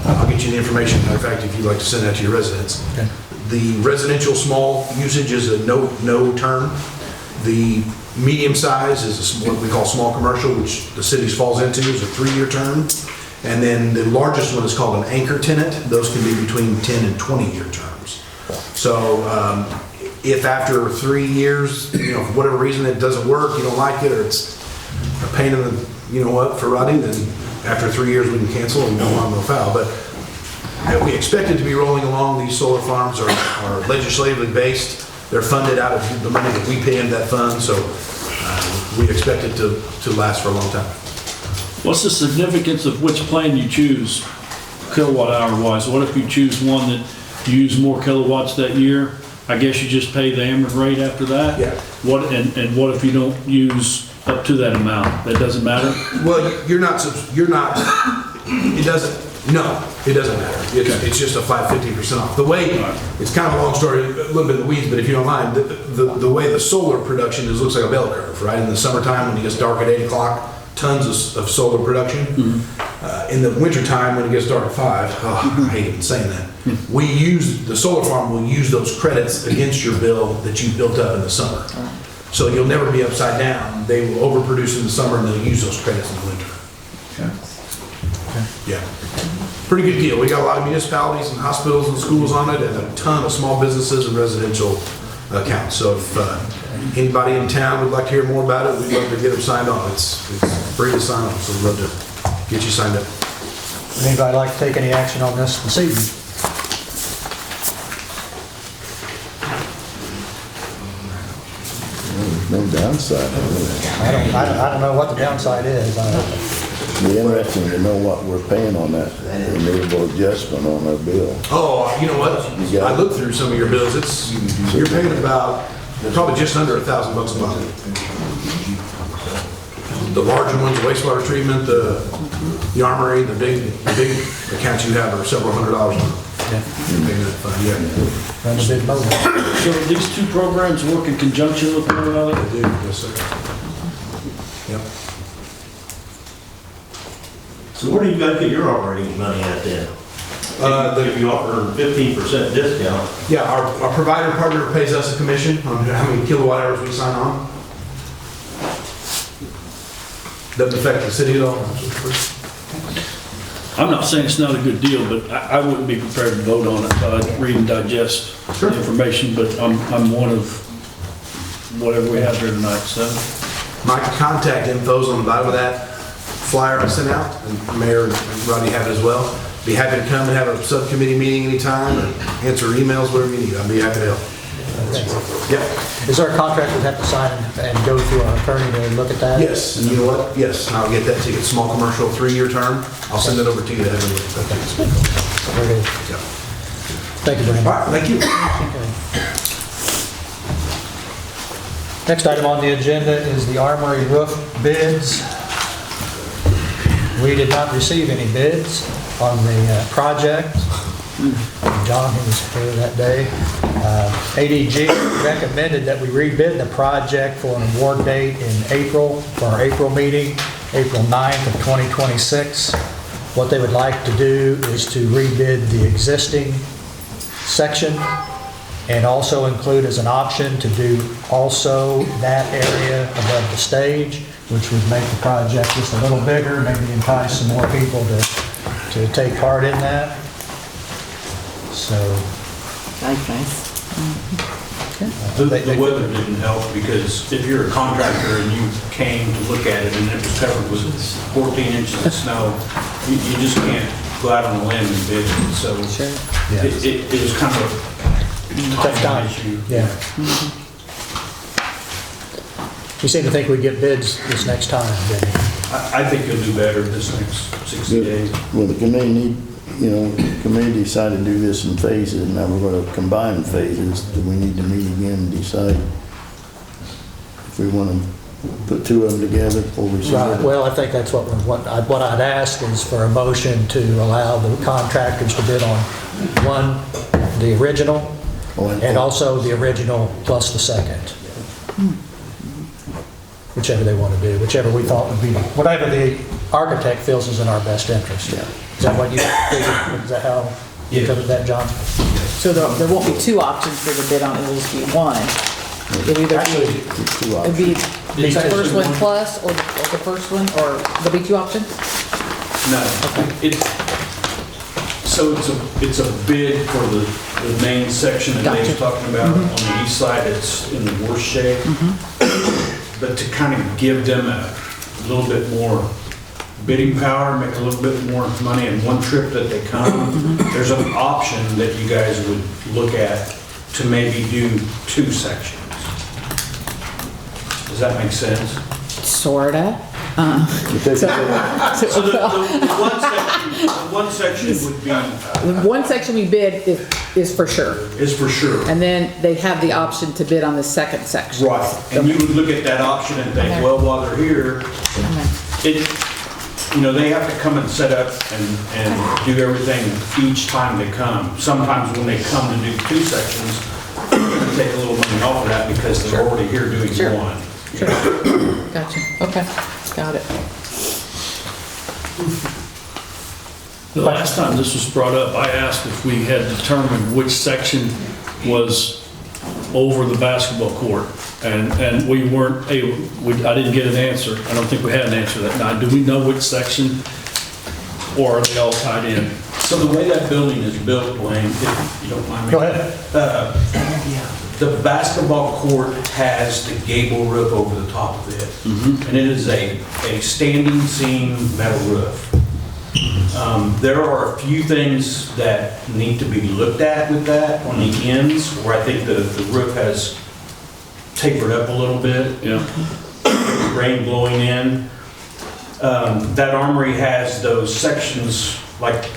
I'll get you the information, matter of fact, if you'd like to send that to your residents. Okay. The residential small usage is a no term. The medium size is what we call small commercial, which the cities falls into, is a 3-year term. And then the largest one is called an anchor tenant. Those can be between 10 and 20-year terms. So if after 3 years, for whatever reason it doesn't work, you don't like it, or it's a pain in the, for Rodney, then after 3 years we can cancel and no harm, no foul. But we expect it to be rolling along. These solar farms are legislatively based. They're funded out of the money that we pay into that fund, so we expect it to last for a long time. What's the significance of which plan you choose, kilowatt hour wise? What if you choose one that you use more kilowatts that year? I guess you just pay the Ameren rate after that? Yeah. And what if you don't use up to that amount? That doesn't matter? Well, it doesn't matter. It's just a flat 15% off. The way, it's kind of a long story, a little bit in the weeds, but if you don't mind, the way the solar production is, looks like a bell curve, right? In the summertime, when it gets dark at 8 o'clock, tons of solar production. In the wintertime, when it gets dark at 5, I hate even saying that, the solar farm will use those credits against your bill that you built up in the summer. So you'll never be upside down. They will overproduce in the summer and they'll use those credits in the winter. Yeah. Pretty good deal. We got a lot of municipalities and hospitals and schools on it, and a ton of small businesses and residential accounts. So if anybody in town would like to hear more about it, we'd love to get them signed on. It's free to sign on, so we'd love to get you signed up. Would anybody like to take any action on this evening? There's no downside. I don't know what the downside is. It'd be interesting to know what we're paying on that renewable adjustment on our bill. Oh, you know what? I looked through some of your bills. You're paying about, probably just under $1,000 a month. The larger ones, wastewater treatment, the Armory, the big accounts you have are several $100s a month. Run a big boat. So these 2 programs work in conjunction with one another? They do, yes, sir. Yep. So where do you guys get your operating money at then? If you offer 15% discount. Yeah, our provider partner pays us a commission on how many kilowatt hours we sign on. Doesn't affect the city at all. I'm not saying it's not a good deal, but I wouldn't be prepared to vote on it. I'd read and digest the information, but I'm one of whatever we have here tonight, so. My contact info's on the bottom of that flyer I sent out, and Mayor and Rodney have it as well. Be happy to come and have a subcommittee meeting anytime, or answer emails, whatever you need. I'd be happy to help. Yep. Is there a contract we'd have to sign and go through our attorney to look at that? Yes, and you know what? Yes, I'll get that to you. It's small commercial, 3-year term. I'll send it over to you to have a look at that. Very good. Yeah. Thank you, Brandon. All right, thank you. Next item on the agenda is the Armory roof bids. We did not receive any bids on the project. John, who was here that day. ADG recommended that we rebid the project for an award date in April, for our April meeting, April 9th of 2026. What they would like to do is to rebid the existing section and also include as an option to do also that area above the stage, which would make the project just a little bigger, maybe entice some more people to take part in that. So. The weather didn't help, because if you're a contractor and you came to look at it and it was covered with 14 inches of snow, you just can't go out on a limb and bid it. So it was kind of a time issue. Yeah. You seem to think we'd get bids this next time, didn't you? I think you'll do better this next 60 days. Well, the committee committee decided to do this in phases, and now we're going to combine phases. Do we need to meet again and decide if we want to put two of them together before we submit Right, it? well, I think that's what I'd ask is for a motion to allow the contractors to bid on one, the original, and also the original plus the second. Whichever they want to do, whichever we thought would be, whatever the architect feels is in our best interest. Yeah. Is that what you figured? Is that how you covered that, John? So there won't be two options for the bid on, it'll just be one. It'll either be the first one plus, or the first one, or there'll be two options? No. It's a bid for the main section that Dave's talking about. On the east side, it's in the worst shape. But to kind of give them a little bit more bidding power, make a little bit more money in one trip that they come, there's an option that you guys would look at to maybe do two sections. Does that make sense? Sorta. So the one section would be... The one section we bid is for sure. Is for sure. And then they have the option to bid on the second section. Right, and you would look at that option and think, well, while they're here, they have to come and set up and do everything each time they come. Sometimes when they come to do two sections, they're going to take a little money off of that because they're already here doing one. Sure. Gotcha. Okay. Got it. The last time this was brought up, I asked if we had determined which section was over the basketball court, and we weren't able, I didn't get an answer. I don't think we had an answer that night. Do we know which section, or are they all tied in? So the way that building is built, Wayne, if you don't mind me. Go ahead. The basketball court has the gable roof over the top of it, and it is a standing seam metal roof. There are a few things that need to be looked at with that on the ends, where I think the roof has tapered up a little bit. Rain blowing in. That Armory has those sections, like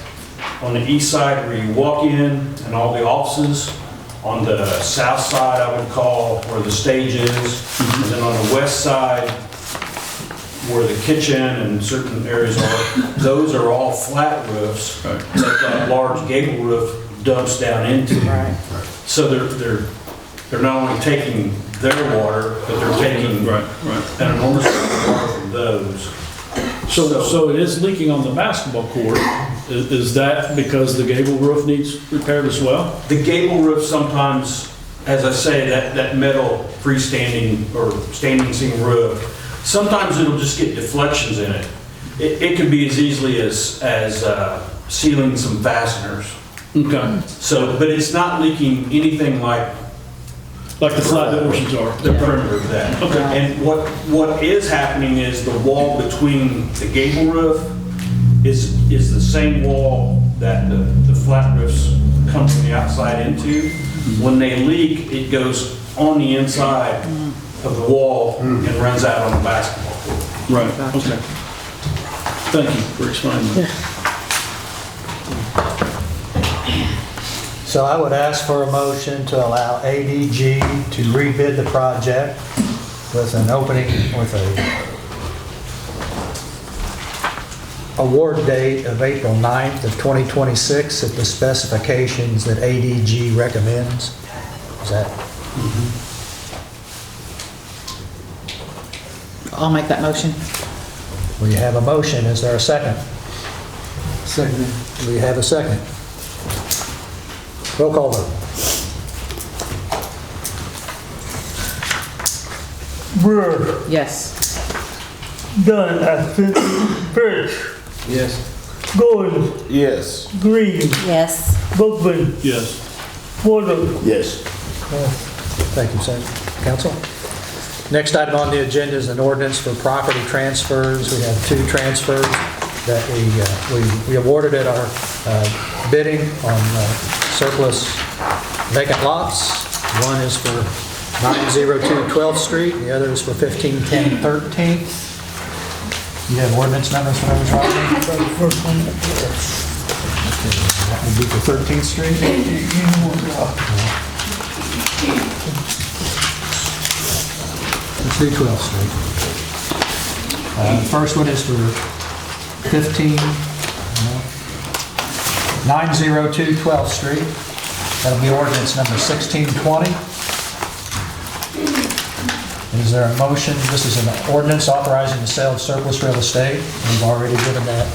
on the east side where you walk in and all the offices. On the south side, I would call where the stage is. And then on the west side, where the kitchen and certain areas are, those are all flat roofs that large gable roof dumps down into. So they're not only taking their water, but they're taking an enormous amount of water from those. So it is leaking on the basketball court. Is that because the gable roof needs repaired as well? The gable roof sometimes, as I say, that metal freestanding or standing seam roof, sometimes it'll just get deflections in it. It could be as easily as sealing some fasteners. Okay. So, but it's not leaking anything like the flat portions are. The perimeter of that. Okay. And what is happening is the wall between the gable roof is the same wall that the flat roofs come from the outside into. When they leak, it goes on the inside of the wall and runs out on the basketball court. Right, okay. Thank you for explaining that. So I would ask for a motion to allow ADG to rebid the project with an opening, with a award date of April 9th of 2026 at the specifications that ADG recommends. Is that? I'll make that motion. We have a motion. Is there a second? Second. We have a second. Roll call vote. Brewer, Yes. Dunn, absent. Birch, Yes. Gordon, Yes. Green, Yes. Bookman, Yes. Wardle. Yes. Thank you, Senator. Council. Next item on the agenda is an ordinance for property transfers. We have two transfers that we awarded at our bidding on surplus vacant lots. One is for 902 12th Street, the other is for 1510 13th. You have ordinance numbers for those, Rodney? First one. That would be for 13th Street. Let's do 12th Street. The first one is for 902 12th Street. That'll be ordinance number 1620. Is there a motion? This is an ordinance authorizing the sale of surplus real estate. We've already given that,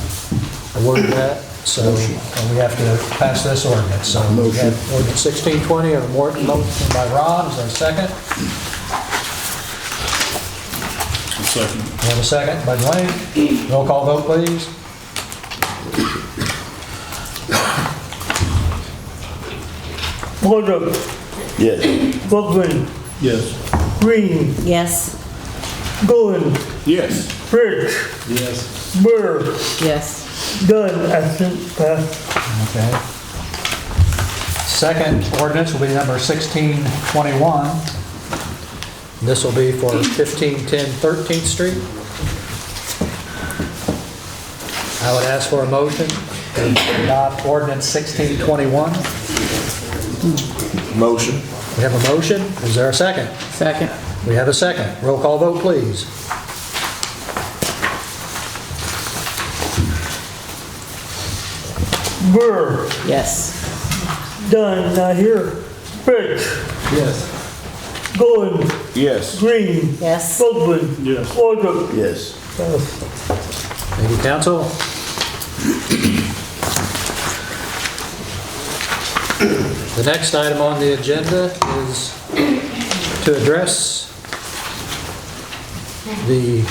awarded that, so we have to pass this ordinance. So we have ordinance 1620, a motion by Ron. Is there a second? Second. We have a second by Dwayne. Roll call vote, please. Wardle, Yes. Bookman, Yes. Green, Yes. Gordon, Yes. Birch, Yes. Brewer, Yes. Dunn, absent. Pass. Okay. Second ordinance will be number 1621. This will be for 1510 13th Street. I would ask for a motion to adopt ordinance 1621. Motion. We have a motion. Is there a second? Second. We have a second. Roll call vote, please. Brewer, Yes. Dunn, not here. Birch, Yes. Gordon, Yes. Green, Yes. Bookman, Yes. Wardle. Yes. Pass. Thank you, council. The next item on the agenda is to address to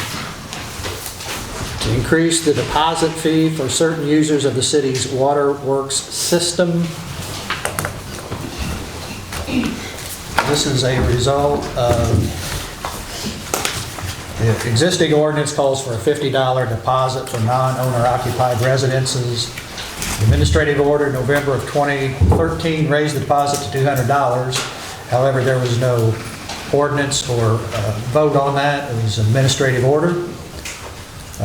increase the deposit fee for certain users of the city's water works system. This is a result of the existing ordinance calls for a $50 deposit for non-owner occupied residences. The administrative order November of 2013 raised the deposit to $200. However, there was no ordinance or vote on that. It was an administrative order.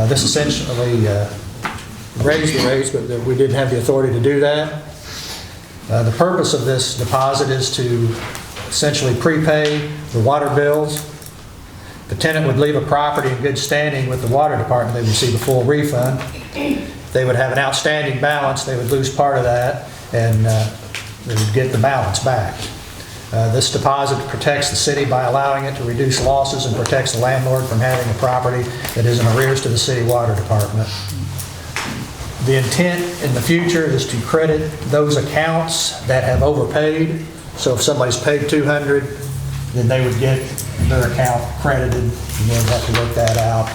This essentially raised the rates, but we didn't have the authority to do that. The purpose of this deposit is to essentially prepay the water bills. If the tenant would leave a property in good standing with the water department, they would receive a full refund. If they would have an outstanding balance, they would lose part of that, and they would get the balance back. This deposit protects the city by allowing it to reduce losses and protects the landlord from having a property that is in arrears to the city water department. The intent in the future is to credit those accounts that have overpaid. So if somebody's paid $200, then they would get their account credited, and they'd have to work that out.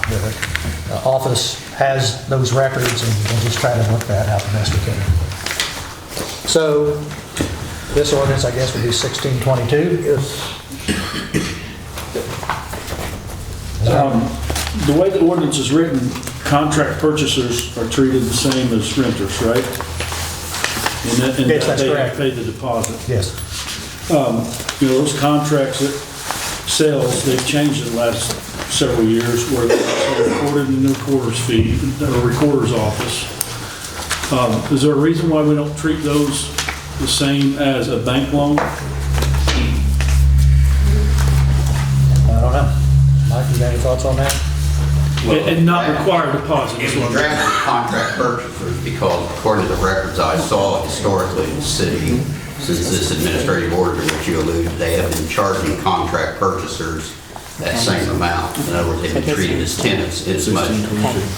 The office has those records, and we'll just try to work that out the best we can. So this ordinance, I guess, would be 1622. Yes. The way the ordinance is written, contract purchasers are treated the same as renters, right? And Yes, that's they correct. pay the deposit. Yes. You know, those contracts that sales, they've changed in the last several years where they're actually recorded in the recorder's fee, or recorder's office. Is there a reason why we don't treat those the same as a bank loan? I don't know. Mike, you got any thoughts on that? And not require deposit? It was drafted as contract purchasers because according to the records I saw historically in the city, since this administrative order to which you alluded, they have been charging contract purchasers that same amount. In other words, they've been treated as tenants as much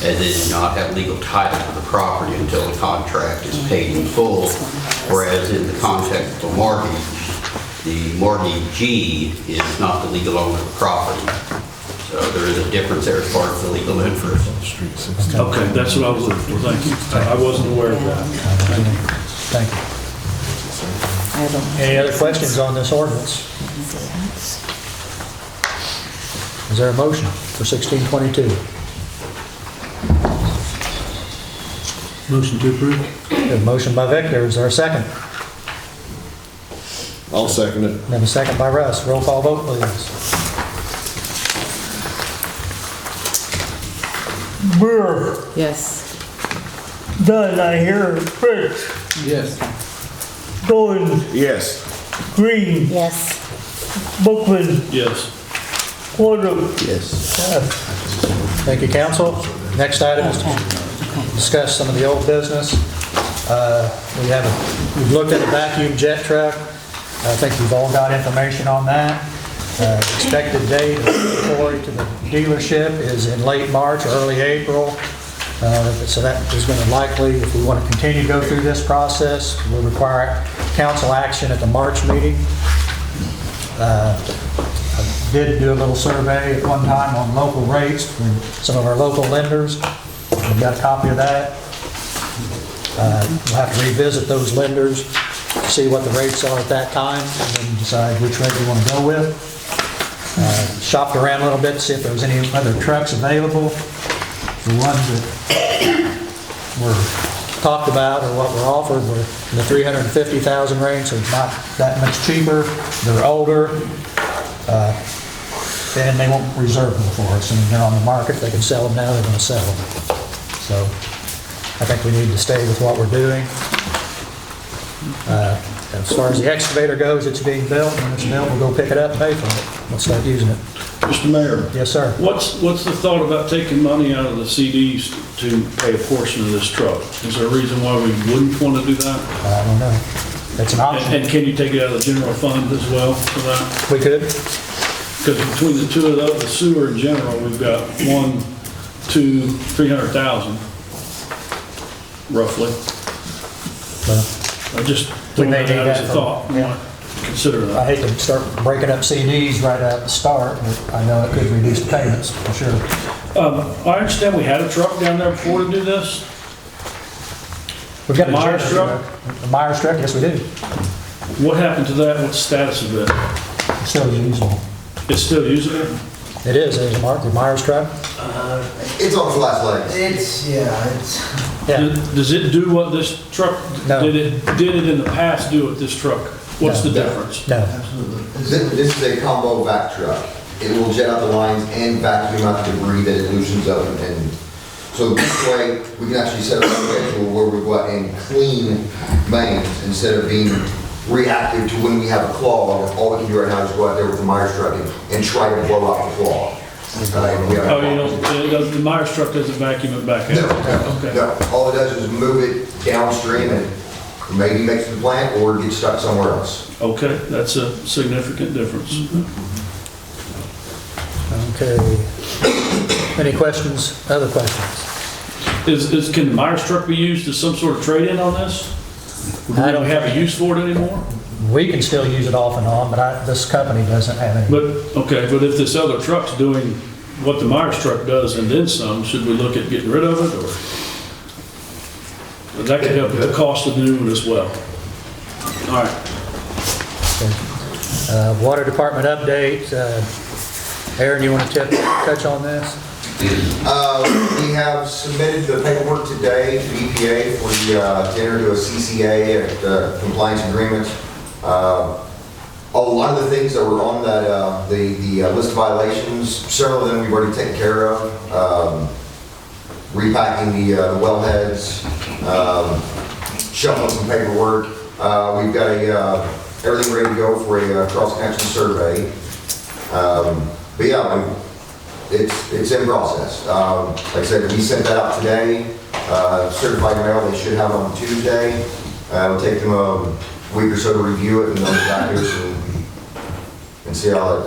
as they do not have legal title to the property until the contract is paid in full. Whereas in the context of a mortgage, the mortgagee is not the legal owner of the property. So there is a difference there as far as the legal interest. Okay, that's what I was looking for, thank you. I wasn't aware of that. Thank you. Any other questions on this ordinance? Is there a motion for 1622? Motion to approve? A motion by Victor, is there a second? I'll second it. Then a second by Russ. Roll call vote, please. Brewer, Yes. Dunn, I hear Fritz, Yes. Goins, Yes. Green, Yes. Bookman, Yes. Woodruff. Yes. Thank you, council. Next item is to discuss some of the old business. We've looked at a vacuum jet truck. I think you've all got information on that. Expected date of delivery to the dealership is in late March, early April. So that is going to likely, if we want to continue to go through this process, will require council action at the March meeting. I did do a little survey at one time on local rates from some of our local lenders. We've got a copy of that. We'll have to revisit those lenders, see what the rates are at that time, and then decide which rate we want to go with. Shopped around a little bit to see if there was any other trucks available. The ones that were talked about or what were offered were in the 350,000 range, so it's not that much cheaper. They're older, and they won't reserve them for us. I mean, they're on the market. They can sell them now. They're going to sell them. So I think we need to stay with what we're doing. As far as the excavator goes, it's being built. When it's built, we'll go pick it up and pay for it. We'll start using it. Mr. Mayor? Yes, sir. What's the thought about taking money out of the CDs to pay a portion of this truck? Is there a reason why we wouldn't want to do that? I don't know. That's an option. And can you take it out of the general fund as well for that? We could. Because between the two of those, the sewer in general, we've got 300,000 roughly. Well, I just we don't may have need that that as a for- thought. We yeah. want to consider I that. hate to start breaking up CDs right at the start, but I know it could reduce the payments, for sure. I understand we had a truck down there before to do this. We've got a Myers Jersey truck? A Myers truck, yes, we do. What happened to that? What's the status of it? It's still usable. It's still usable? It is, there's a the Myers truck. It's on its last legs. Yeah. Does it do what this truck, No. did it in the past do with this truck? What's the difference? No. This is a combo vac truck. It will jet out the lines and vacuum out the debris that it loosens up. And so this way, we can actually set up a schedule where we go out and clean mains instead of being reactive to when we have a clog. All we can do right now is go out there with the Myers truck and try to blow out the clog. The Myers truck doesn't vacuum it back out? Okay. No, all it does is move it downstream and maybe makes the plant or gets stuck somewhere else. Okay, that's a significant difference. Okay. Any questions, other questions? Can the Myers truck be used as some sort of trade-in on this? Do I don't we have a use for it anymore? We can still use it off and on, but this company doesn't have any. But if this other truck's doing what the Myers truck does and then some, should we look at getting rid of it, or? But that could help with the cost of the new one as well. All right. Water department update. Aaron, you want to touch on this? We have submitted the paperwork today to EPA for the to enter into a CCA compliance agreement. A lot of the things that were on that, the list of violations, several of them we've already taken care of. Repacking the wellheads, shuffling some paperwork. We've got everything ready to go for a cross-connection survey. But yeah, it's in process. Like I said, we sent that out today. Certified mail, they should have it on Tuesday. It'll take them a week or so to review it and then back to us and see how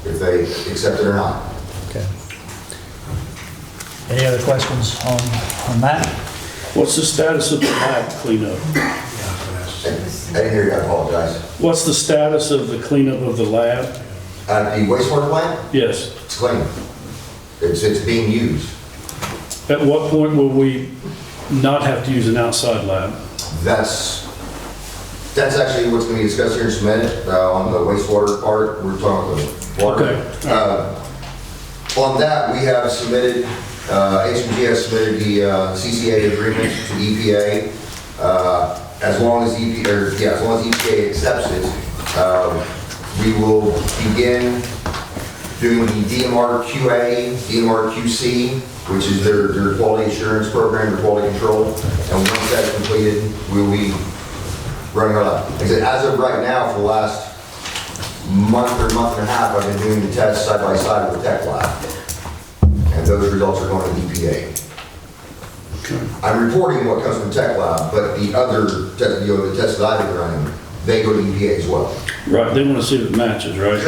if they accept it or not. Okay. Any other questions on that? What's the status of the lab cleanup? I didn't hear you, I apologize. What's the status of the cleanup of the lab? At the wastewater plant, Yes. it's clean. It's being used. At what point will we not have to use an outside lab? That's actually what's going to be discussed here in just a minute on the wastewater part. We're talking about water. Okay. On that, we have submitted, HMG has submitted the CCA agreement to EPA. As long as EPA accepts it, we will begin doing the DMR QA, DMR QC, which is their quality assurance program, their quality control. And once that's completed, we'll be running our lab. Like I said, as of right now, for the last month or month and a half, I've been doing the tests side by side with the tech lab. And those results are going to EPA. I'm reporting what comes from tech lab, but the other test, the tests that I've been running, they go to EPA as well. Right, they want to see if it matches, right?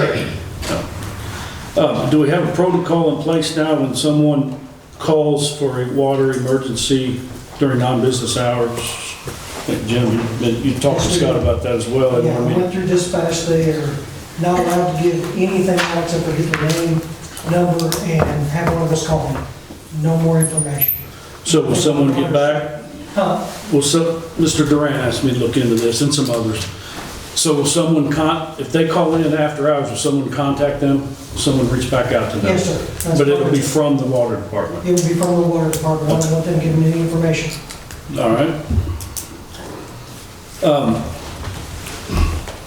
Sure. Do we have a protocol in place now when someone calls for a water emergency during non-business hours? I think Jim, you talked to Scott about that as well. Yeah, I went through dispatch, they are not allowed to give anything out except for get their name, number, and have one of us call them. No more information. So will someone get back? Well, so Mr. Durant asked me to look into this and some others. So will someone, if they call in after hours, will someone contact them? Someone reach back out to them? Yes, sir. But it'll be from the water department? It will be from the water department. I don't want them giving any information. All right.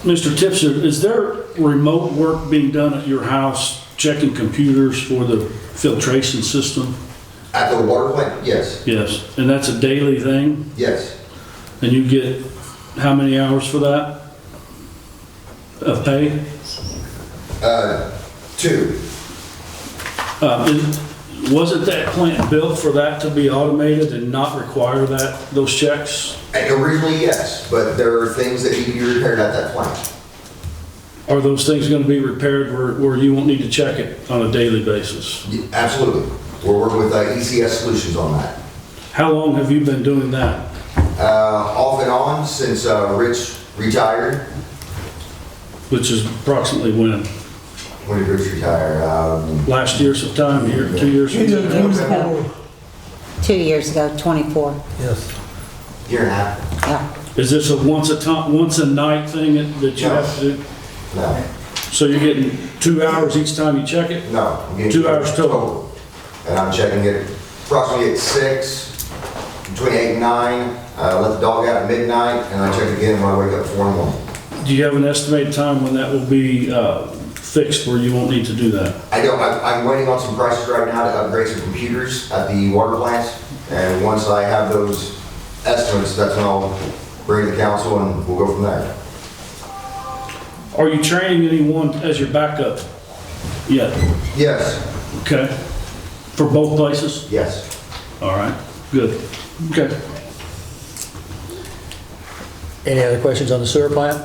Mr. Tipser, is there remote work being done at your house, checking computers for the filtration system? At the water plant, yes. Yes, and that's a daily thing? Yes. And you get how many hours for that of pay? 2. Wasn't that plant built for that to be automated and not require those checks? Originally, yes, but there are things that need to be repaired at that plant. Are those things going to be repaired where you won't need to check it on a daily basis? Absolutely. We're working with ECS Solutions on that. How long have you been doing that? Off and on since Rich retired. Which is approximately when? When did Rich retire? Last year sometime, 2 years ago? 2 years ago, 24. Yes. Year and a half. Yeah. Is this a once a night thing that you have to do? No. So you're getting 2 hours each time you check it? No. I'm getting 2 hours total? And I'm checking it approximately at 6, between 8 and 9. Let the dog out at midnight, and I check again when I wake up 4 in the morning. Do you have an estimated time when that will be fixed where you won't need to do that? I don't. I'm waiting on some prices right now to upgrade some computers at the water plants, and once I have those estimates, that's when I'll bring to the council and we'll go from there. Are you training anyone as your backup yet? Yes. Okay. For both places? Yes. All right, good. Okay. Any other questions on the sewer plant?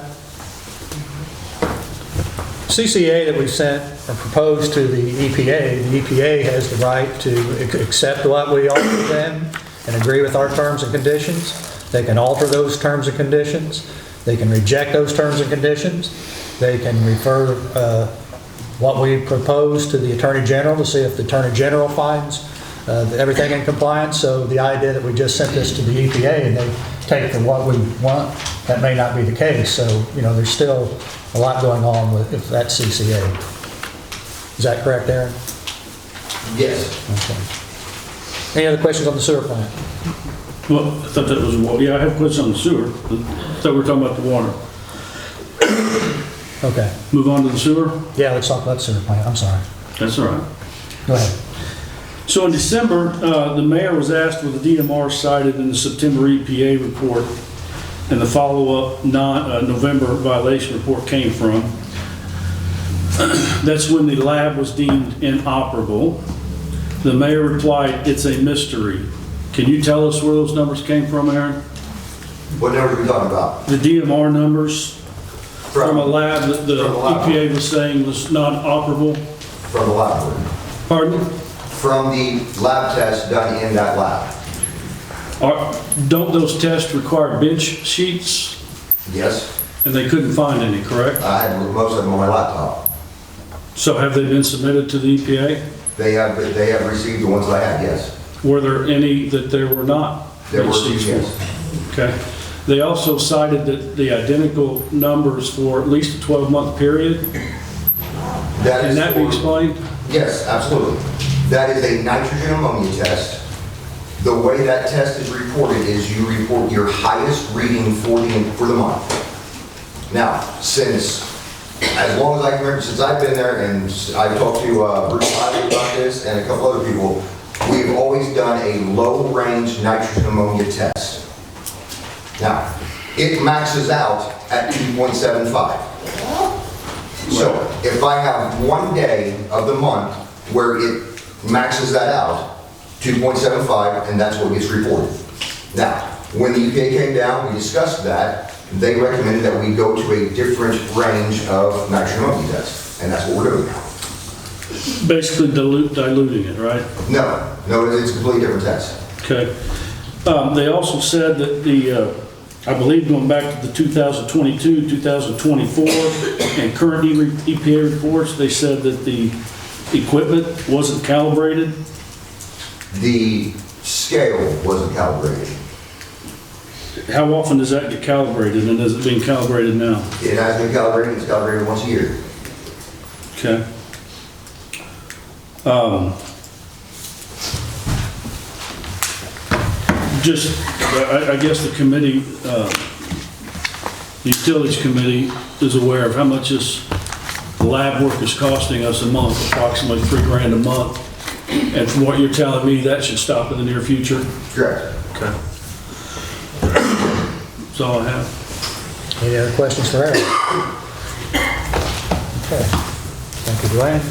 CCA that we sent or proposed to the EPA has the right to accept what we offer them and agree with our terms and conditions. They can alter those terms and conditions. They can reject those terms and conditions. They can refer what we propose to the Attorney General to see if the Attorney General finds everything in compliance. So the idea that we just sent this to the EPA and they take for what we want, that may not be the case. So, there's still a lot going on with if that's CCA. Is that correct, Aaron? Yes. Okay. Any other questions on the sewer plant? Well, I thought that was water. Yeah, I have questions on the sewer. I thought we were talking about the water. Okay. Move on to the sewer? Yeah, let's talk about sewer plant. I'm sorry. That's all right. Go ahead. So in December, the mayor was asked where the DMR cited in the September EPA report and the follow-up November violation report came from. That's when the lab was deemed inoperable. The mayor replied, "It's a mystery." Can you tell us where those numbers came from, Aaron? What numbers are we talking about? The DMR numbers from a lab that the From a lab. EPA was saying was not operable? From the lab. Pardon? From the lab test done in that lab. Don't those tests require bench sheets? Yes, And they couldn't find any, correct? I had most of them on my laptop. So have they been submitted to the EPA? They have received the ones that I had, yes. Were there any that there were not? There were bench two, sheets yes. for? Okay. They also cited that the identical numbers for at least a 12-month period. Can that be explained? Yes, absolutely. That is a nitrogen ammonia test. The way that test is reported is you report your highest reading for the month. Now, since, as long as I can remember, since I've been there and I've talked to Bruce Ivey about this and a couple other people, we've always done a low-range nitrogen ammonia test. Now, it maxes out at 2.75. So if I have one day of the month where it maxes that out, 2.75, and that's what gets reported. Now, when the EPA came down, we discussed that. They recommended that we go to a different range of nitrogen ammonia tests, and that's what we're doing now. Basically diluting it, right? No, it's a completely different test. Okay. They also said that I believe going back to the 2022, 2024, and current EPA reports, they said that the equipment wasn't calibrated. The scale wasn't calibrated. How often does that get calibrated, and is it being calibrated now? It has been calibrated, it's calibrated once a year. Okay. I guess the committee, the Utilities Committee is aware of how much this lab work is costing us a month, approximately $3,000 a month. And from what you're telling me, that should stop in the near future? Correct. Okay. That's all I have. Any other questions for Eric? Okay. Thank you, Dwayne.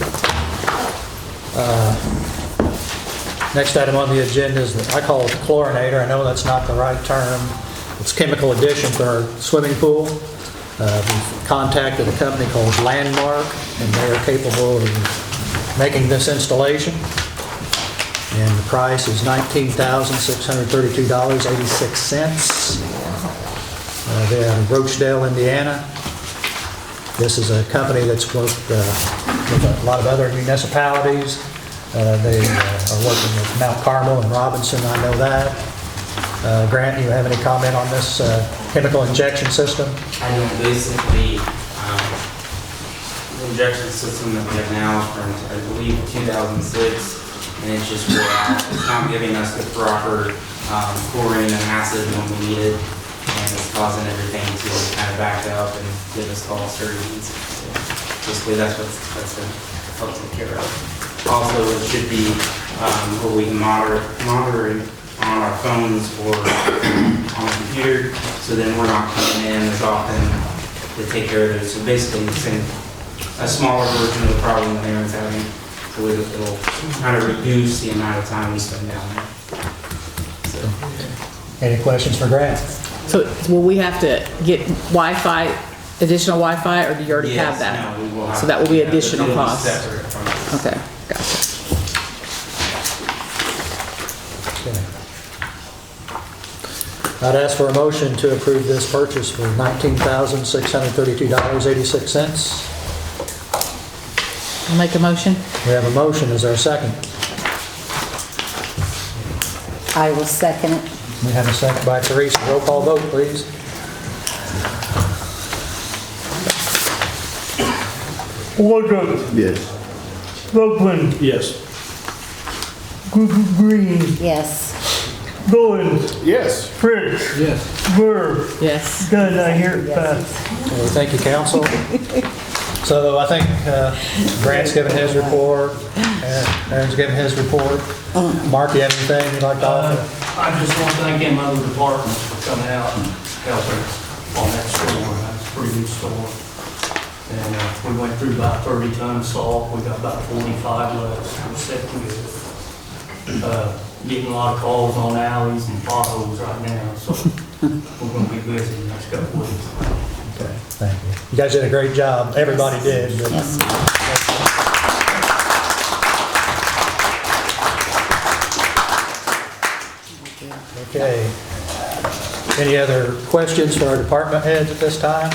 Next item on the agenda is what I call it chlorinator. I know that's not the right term. It's chemical addition for our swimming pool. We've contacted a company called Landmark, and they are capable of making this installation. And the price is $19,632.86. They're in Roachdale, Indiana. This is a company that's worked with a lot of other municipalities. They are working with Mount Carmel and Robinson, I know that. Grant, you have any comment on this chemical injection system? I know basically, the injection system that we have now is from, I believe, 2006, and it's just wore out. It's not giving us the proper chlorine and acid when we need it, and it's causing everything to kind of back up and give us false readings. So basically, that's going to help take care of. Also, it should be where we can monitor it on our phones or on the computer, so then we're not coming in as often to take care of it. So basically, it's a smaller version of the problem that Aaron's having, so it'll kind of reduce the amount of time we spend down there. So. Any questions for Grant? So will we have to get Wi-Fi, additional Wi-Fi, or do you already have that? No, we will have. So that will be yeah, additional it'll be cost? separate from this. Okay, gotcha. Okay. I'd ask for a motion to approve this purchase for $19,632.86. I'll make a motion. We have a motion. Is there a second? I will second it. We have a second by Teresa. Roll call vote, please. Woodruff, Yes. Brookman, Yes. Green, Yes. Goins, Yes. Fritz, Yes. Burr, Yes. Dunn, I hear it pass. Thank you, council. So I think Grant's given his report, Aaron's given his report. Mark, you have anything you'd like to offer? I just want to thank them other departments for coming out and helping on that store. That's a pretty good store. And we went through about 30 tons salt. We got about 45 left. We're set to go. Getting a lot of calls on alleys and potholes right now, so we're going to be busy the next couple weeks. Okay, thank you. You guys did a great job. Everybody did. but- Yes. Okay. Any other questions for our department heads at this time?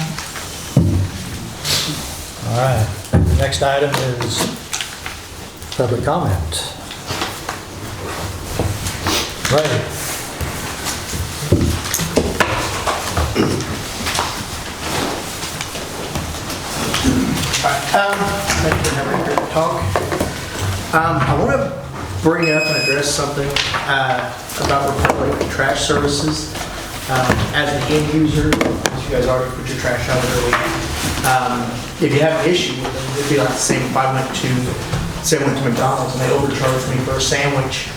All right. Next item is public comment. Right. Thank you for having me here to talk. I want to bring up and address something about Republic Trash Services. As an end user, you guys already put your trash out early. If you have an issue with them, it'd be like the same if I went to McDonald's and they overcharged me for a sandwich,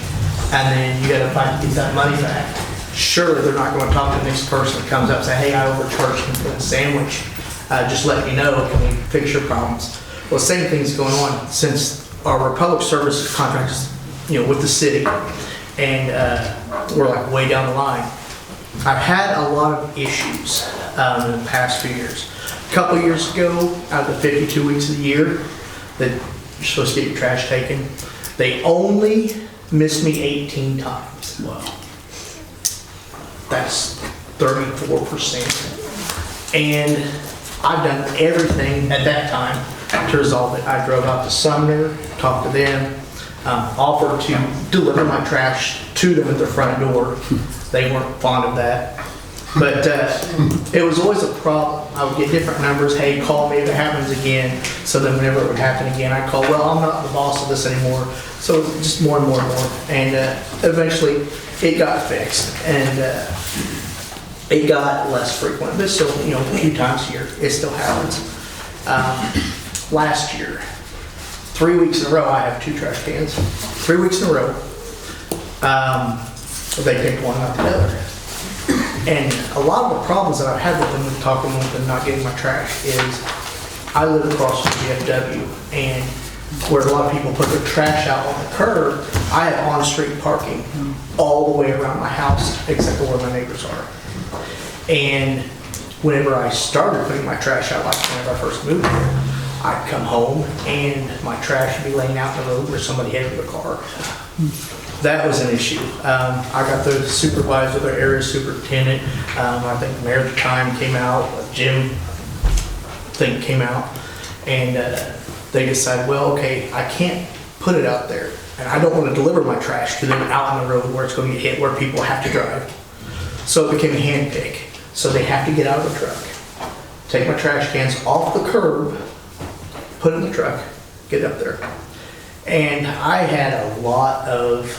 and then you got to fight to get that money back. Surely they're not going to talk to the next person that comes up and say, hey, I overcharged you for the sandwich. Just let me know, can we fix your problems? Well, the same thing's going on since our Republic Services contract is, with the city, and we're like way down the line. I've had a lot of issues in the past few years. A couple years ago, out of the 52 weeks of the year that you're supposed to get your trash taken, they only missed me 18 times. Wow. That's 34%. And I've done everything at that time to resolve it. I drove out to Sumner, talked to them, offered to deliver my trash to them at their front door. They weren't fond of that. But it was always a problem. I would get different numbers. Hey, call me if it happens again. So then whenever it would happen again, I'd call, well, I'm not the boss of this anymore. So just more and more and more. And eventually it got fixed. And it got less frequent, but still, a few times a year, it still happens. Last year, 3 weeks in a row, I have 2 trash cans. 3 weeks in a row. They picked one, not the other. And a lot of the problems that I've had with them, talking with them, not getting my trash, is I live across from VFW, and where a lot of people put their trash out on the curb, I have on-street parking all the way around my house, except for where my neighbors are. And whenever I started putting my trash out, like whenever I first moved here, I'd come home and my trash would be laying out in the road where somebody had with a car. That was an issue. I got the supervisor, the area superintendent, I think the mayor at the time came out, Jim, came out, and they decided, well, okay, I can't put it out there, and I don't want to deliver my trash to them out on the road where it's going to get hit, where people have to drive. So it became a hand pick. So they have to get out of the truck, take my trash cans off the curb, put it in the truck, get up there. And I had a lot of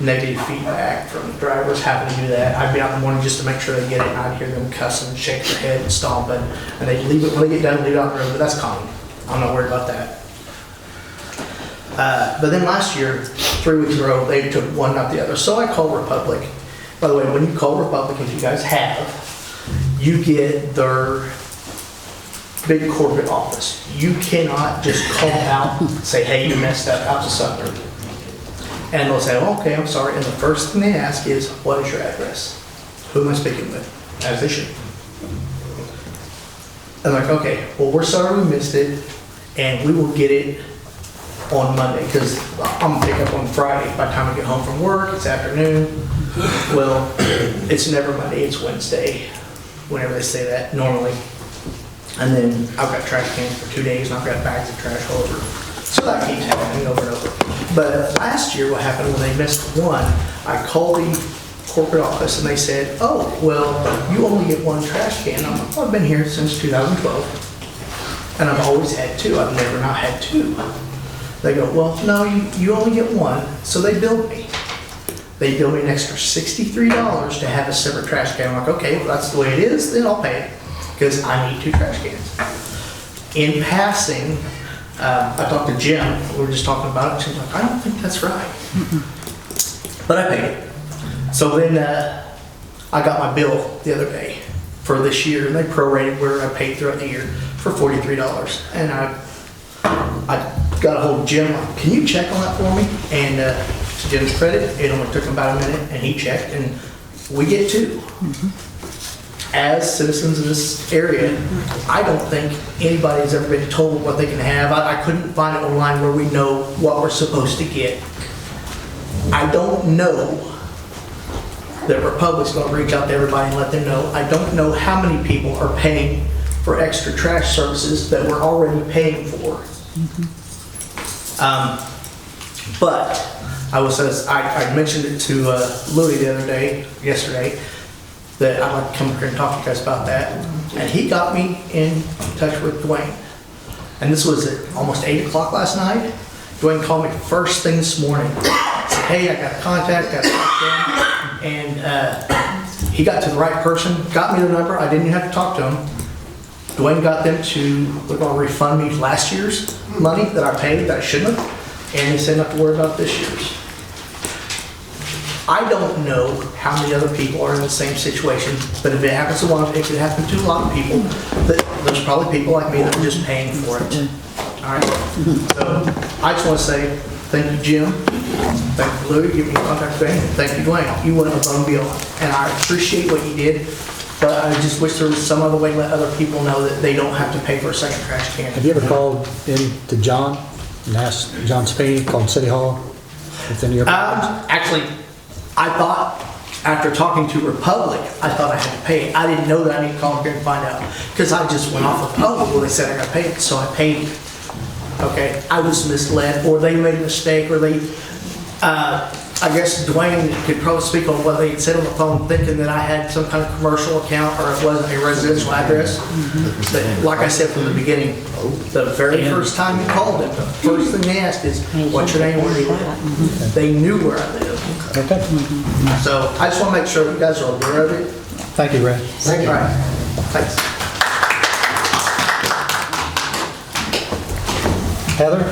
negative feedback from drivers having to do that. I'd be out in the morning just to make sure they get it, and I'd hear them cussing, shake their head and stomping, and they'd leave it, when they get done, leave it out on the road, but that's common. I'm not worried about that. But then last year, 3 weeks in a row, they took one, not the other. So I called Republic. By the way, when you call Republic, if you guys have, you get their big corporate office. You cannot just call out and say, hey, you messed up out to Sumner. And they'll say, oh, okay, I'm sorry. And the first thing they ask is, what is your address? Who am I speaking with? As they should. I'm like, okay, well, we're sorry we missed it, and we will get it on Monday, because I'm gonna pick up on Friday. By the time I get home from work, it's afternoon. Well, it's never Monday, it's Wednesday, whenever they say that, normally. And then I've got trash cans for 2 days, and I've got bags of trash all over. So that keeps happening over and over. But last year, what happened when they missed one, I called the corporate office, and they said, oh, well, you only get 1 trash can. I'm like, well, I've been here since 2012, and I've always had 2. I've never not had 2. They go, well, no, you only get 1. So they billed me. They billed me an extra $63 to have a separate trash can. I'm like, okay, if that's the way it is, then I'll pay it, because I need 2 trash cans. In passing, I talked to Jim, we were just talking about it, she was like, I don't think that's right. But I paid it. So then I got my bill the other day for this year, and they prorated where I paid throughout the year for $43. And I got a hold of Jim, like, can you check on that for me? And to Jim's credit, it only took him about a minute, and he checked, and we get two. As citizens of this area, I don't think anybody's ever been told what they can have. I couldn't find it online where we know what we're supposed to get. I don't know that Republic's gonna reach out to everybody and let them know. I don't know how many people are paying for extra trash services that we're already paying for. But I mentioned it to Louis the other day, yesterday, that I'd like to come here and talk to you guys about that. And he got me in touch with Dwayne. And this was at almost 8 o'clock last night. Dwayne called me first thing this morning. Said, hey, I got a contact, got to talk to him. And he got to the right person, got me the number. I didn't even have to talk to him. Dwayne got them to, they're gonna refund me last year's money that I paid that I shouldn't have. And he said not to worry about this year's. I don't know how many other people are in the same situation, but if it happens to one, it could happen to a lot of people. But there's probably people like me that are just paying for it. All right. So I just want to say thank you, Jim. Thank you, Louis. Give me contact with Dwayne. Thank you, Dwayne. You went above and beyond, and I appreciate what you did. But I just wish there was some other way to let other people know that they don't have to pay for a second trash can. Have you ever called in to John and asked John Spee, called City Hall with any of your problems? Actually, I thought, after talking to Republic, I thought I had to pay it. I didn't know that I need to call them here and find out. Because I just went off of, oh, well, they said I got to pay it, so I paid it. Okay, I was misled, or they made a mistake, or they, I guess Dwayne could probably speak on what they had said on the phone, thinking that I had some kind of commercial account, or it wasn't a residential address. But like I said from the beginning, the very first time you called them, the first thing they asked is, what's your name, where do you live? They knew where I lived. Okay. So I just want to make sure you guys are aware of it. Thank you, Brad. Thank you. All right. Thanks. Heather?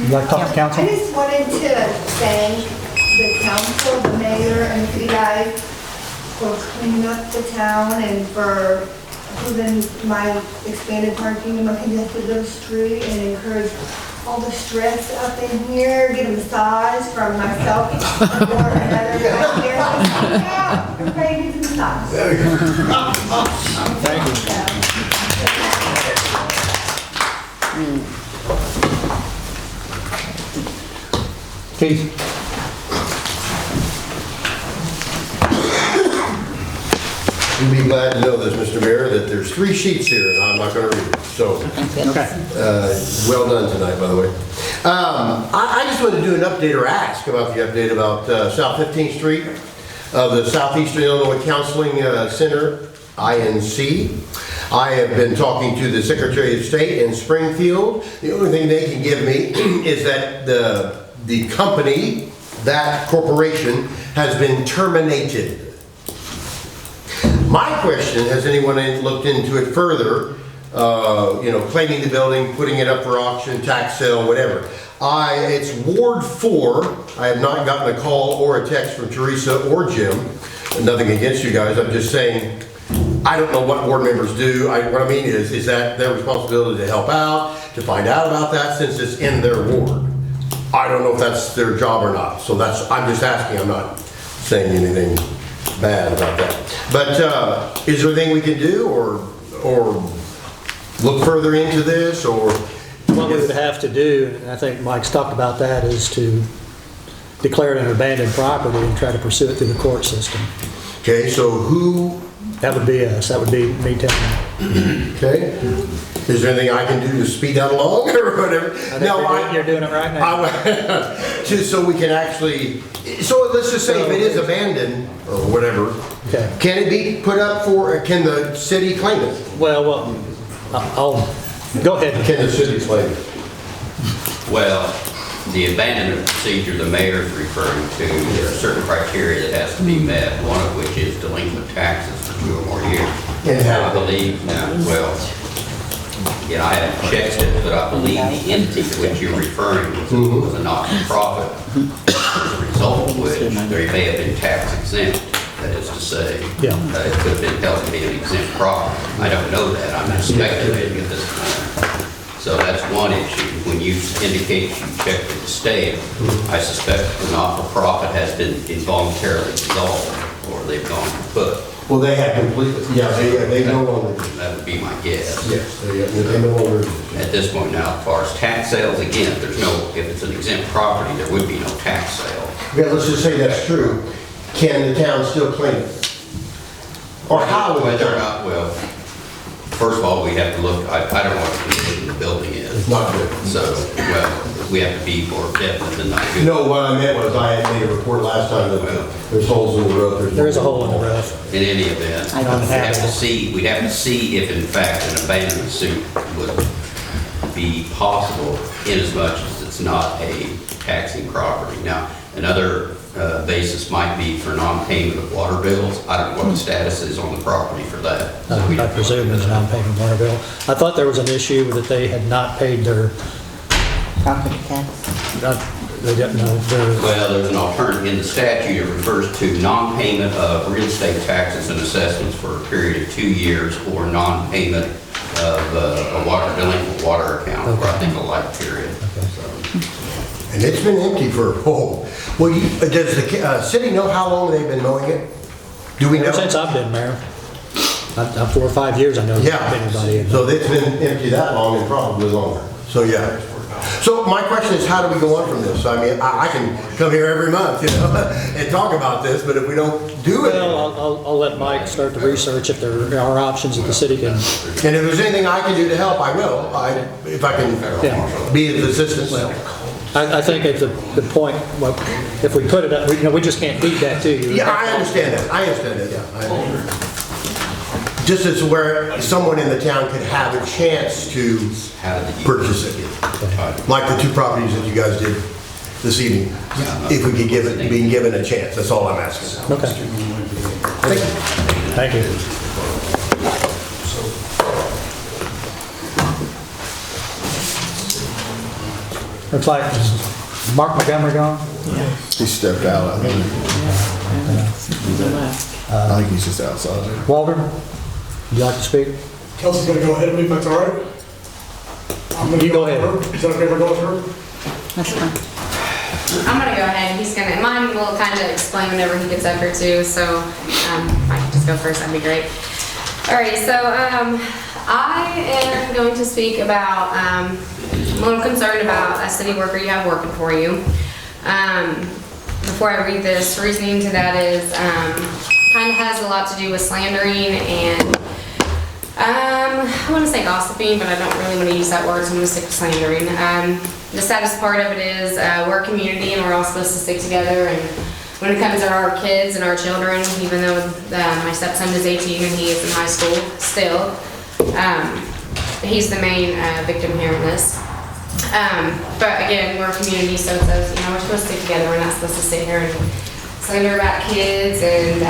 You'd like to talk to council? I just wanted to thank the council, the mayor, and you guys for cleaning up the town and for approving my expanded parking in my congested little street, and encourage all the stress up in here, get a massage from myself or another right here. Yeah, everybody needs a massage. Thank you. Keith? You'd be glad to know this, Mr. Mayor, that there's 3 sheets here, and I'm not going to read it. So, well done tonight, by the way. I just wanted to do an update or ask about the update about South 15th Street of the Southeastern Illinois Counseling Center, INC. I have been talking to the Secretary of State in Springfield. The only thing they can give me is that the company, that corporation, has been terminated. My question, has anyone looked into it further, claiming the building, putting it up for auction, tax sale, whatever. It's Ward 4. I have not gotten a call or a text from Teresa or Jim. Nothing against you guys, I'm just saying, I don't know what board members do. What I mean is that their responsibility to help out, to find out about that since it's in their ward. I don't know if that's their job or not. So I'm just asking, I'm not saying anything bad about that. But is there anything we can do or look further into this, or? What we would have to do, and I think Mike's talked about that, is to declare it an abandoned property and try to pursue it through the court system. Okay, so who? That would be us. That would be me telling you. Okay. Is there anything I can do to speed that along or whatever? You're doing it right now. Just so we can actually, so let's just say if it is abandoned or whatever, okay. Can it be put up for, can the city claim it? Well, I'll go ahead. Can the city claim it? Well, the abandonment procedure the mayor is referring to, there are certain criteria that has to be met, one of which is delinquent taxes for 2 or more years. And how? I believe, I haven't checked it, but I believe the entity to which you're referring was a not-for-profit, as a result of which they may have been tax exempt. That is to say, it could have been held to be an exempt property. I don't know that. I'm just speculating at this point. So that's one issue. When you indicate you checked with the state, I suspect the not-for-profit has been involuntarily dissolved, or they've gone kaput. Well, they have completely, they no longer. That would be my guess. Yes, they no longer. At this point now, as far as tax sales, again, if it's an exempt property, there would be no tax sale. Yeah, let's just say that's true. Can the town still claim it? Or how would Whether or not, well, first of all, we have to look, I don't know what the condition of the building is. It's not good. So, well, we have to be more definite than not good. No, what I meant was I had made a report last time that there's holes in the roof. There is a hole in the roof. In any event, we'd have to see if in fact an abandonment suit would be possible in as much as it's not a taxing property. Now, another basis might be for non-payment of water bills. I don't know what the status is on the property for that. I presume it's non-payment water bill. I thought there was an issue that they had not paid their Property tax. They didn't know their. Well, there's an alternative in the statute. It refers to non-payment of real estate taxes and assessments for a period of 2 years, or non-payment of a delinquent water account for I think a life period. And it's been empty for, well, does the city know how long they've been mowing it? Do we know? Ever since I've been mayor. I'm 4 or 5 years, I know there's not been anybody in there. So it's been empty that long and probably longer. So, yeah. So my question is, how do we go on from this? I mean, I can come here every month, and talk about this, but if we don't do it. Well, I'll let Mike start the research if there are options that the city can. And if there's anything I can do to help, I will. If I can be his assistant. I think at the point, well, if we put it up, we just can't feed that to you. Yeah, I understand that. Yeah. Just as where someone in the town could have a chance to purchase it. Like the 2 properties that you guys did this evening. If we could be given a chance, that's all I'm asking. Okay. Thank you. Looks like Mark Montgomery gone? He stepped out, I think. I think he's just outside. Walter, would you like to speak? Kelsey's gonna go ahead of me if that's all right. You go ahead. Is that okay if I go with her? That's fine. I'm gonna go ahead. Mine will kind of explain whenever he gets up here too. So if I can just go first, that'd be great. All right. So I am going to speak about. I'm a little concerned about a city worker you have working for you. Before I read this, reasoning to that is kind of has a lot to do with slandering and I want to say gossiping, but I don't really want to use that word, so I'm going to stick with slandering. The saddest part of it is we're a community and we're all supposed to stick together, and when it comes to our kids and our children, even though my stepson is 18 and he is in high school still, he's the main victim here in this. But again, we're a community, so it says, we're supposed to stick together. We're not supposed to sit here and slander about kids, and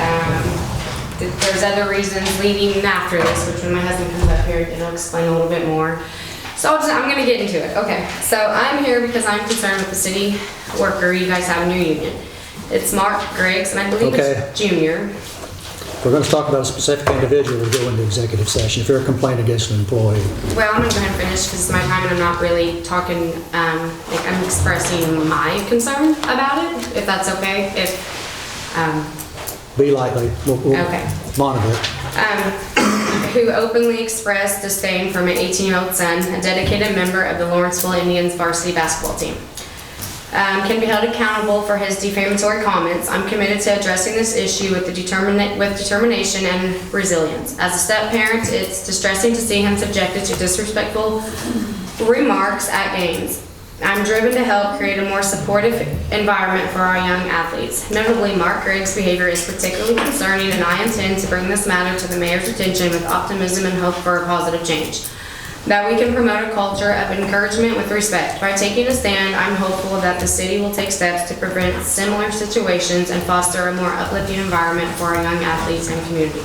there's other reasons leading after this, which when my husband comes up here, it'll explain a little bit more. So I'm going to get into it. Okay, so I'm here because I'm concerned with the city worker you guys have in your union. It's Mark Griggs, and I believe it's Junior. If we're going to talk about a specific individual, we'll go into executive session. If you're a complaint against an employee. Well, I'm going to go ahead and finish because it's my time and I'm not really talking, like I'm expressing my concern about it, if that's okay. Be likely. We'll okay. Monitor it. Who openly expressed disdain for my 18-year-old son, a dedicated member of the Lawrenceville Indians varsity basketball team. Can be held accountable for his defamatory comments. I'm committed to addressing this issue with determination and resilience. As a step-parent, it's distressing to see him subjected to disrespectful remarks at games. I'm driven to help create a more supportive environment for our young athletes. Notably, Mark Griggs' behavior is particularly concerning, and I intend to bring this matter to the mayor's attention with optimism and hope for a positive change. That we can promote a culture of encouragement with respect. By taking a stand, I'm hopeful that the city will take steps to prevent similar situations and foster a more uplifting environment for our young athletes and community.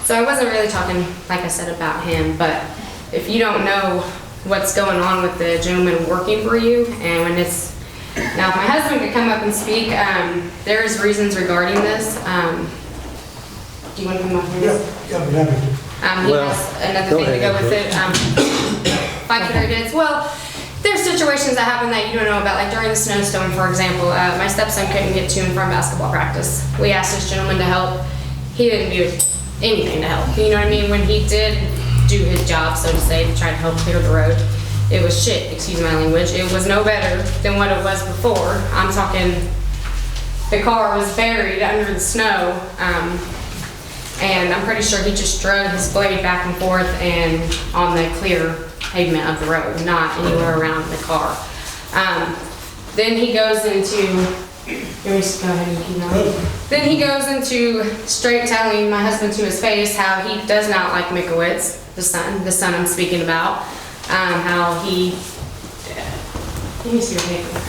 So I wasn't really talking, like I said, about him, but if you don't know what's going on with the gentleman working for you, and when it's, now if my husband could come up and speak, there's reasons regarding this. Do you want to come up here? Yeah, I'd be happy to. He Well, has another go thing to ahead, go with it. Like there did. Well, there's situations that happen that you don't know about, like during the snowstorm, for example. My stepson couldn't get to and from basketball practice. We asked this gentleman to help. He didn't do anything to help. You know what I mean? When he did do his job, so to say, to try to help clear the road, it was shit, excuse my language. It was no better than what it was before. I'm talking, the car was buried under the snow. And I'm pretty sure he just drove his blade back and forth and on the clear pavement of the road, not anywhere around the car. Then he goes into, let me just go ahead and keep going. Then he goes into straight telling my husband to his face how he does not like Mikowitz, the son I'm speaking about. How he, let me see your paper.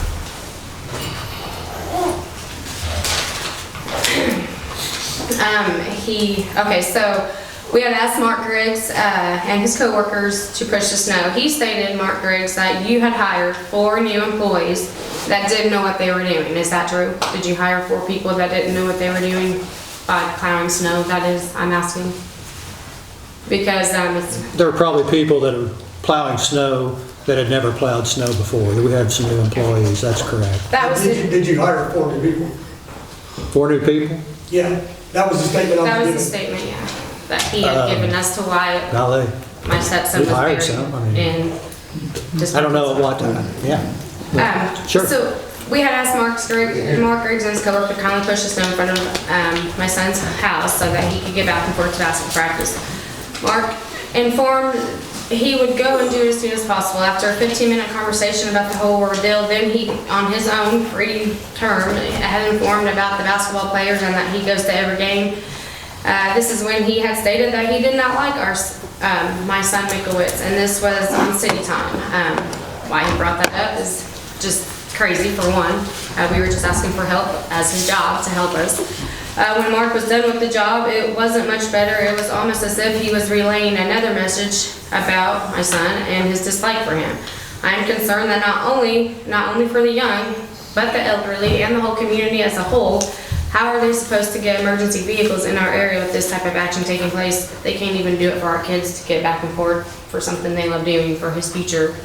Okay, so we had asked Mark Griggs and his co-workers to push the snow. He stated, Mark Griggs, that you had hired 4 new employees that didn't know what they were doing. Is that true? Did you hire 4 people that didn't know what they were doing by plowing snow? That is, I'm asking. Because There are probably people that are plowing snow that had never plowed snow before. We had some new employees, that's correct. that was Did you hire 4 new people? 4 new people? Yeah, that was the statement I that was was the giving. statement, yeah, that he had given us to why Golly, my stepson we was hired buried. some, I mean, And just I don't know what, yeah. Sure. So we had asked Mark Griggs and his coworker to kindly push the snow in front of my son's house so that he could get back and forth to basketball practice. Mark informed he would go and do it as soon as possible. After a 15-minute conversation about the whole ordeal, then he, on his own free term, had informed about the basketball players and that he goes to every game. This is when he had stated that he did not like my son Mikowitz, and this was on city time. Why he brought that up is just crazy, for one. We were just asking for help as his job to help us. When Mark was done with the job, it wasn't much better. It was almost as if he was relaying another message about my son and his dislike for him. I am concerned that not only for the young, but the elderly and the whole community as a whole, how are they supposed to get emergency vehicles in our area with this type of action taking place? They can't even do it for our kids to get back and forth for something they love doing for his future.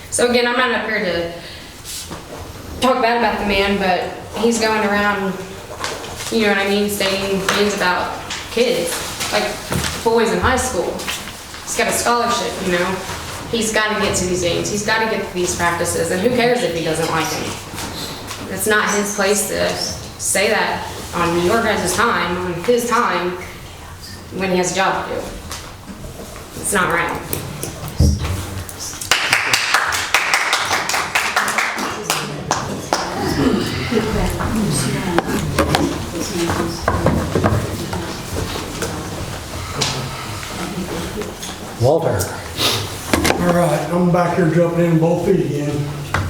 So again, I'm not up here to talk bad about the man, but he's going around, you know what I mean, stating things about kids, like boys in high school. He's got a scholarship, you know. He's got to get to these games. He's got to get to these practices, and who cares if he doesn't like them? It's not his place to say that on your guys' time, on his time, when he has a job to do. It's not right. Walter. All right, I'm back here jumping in both feet again.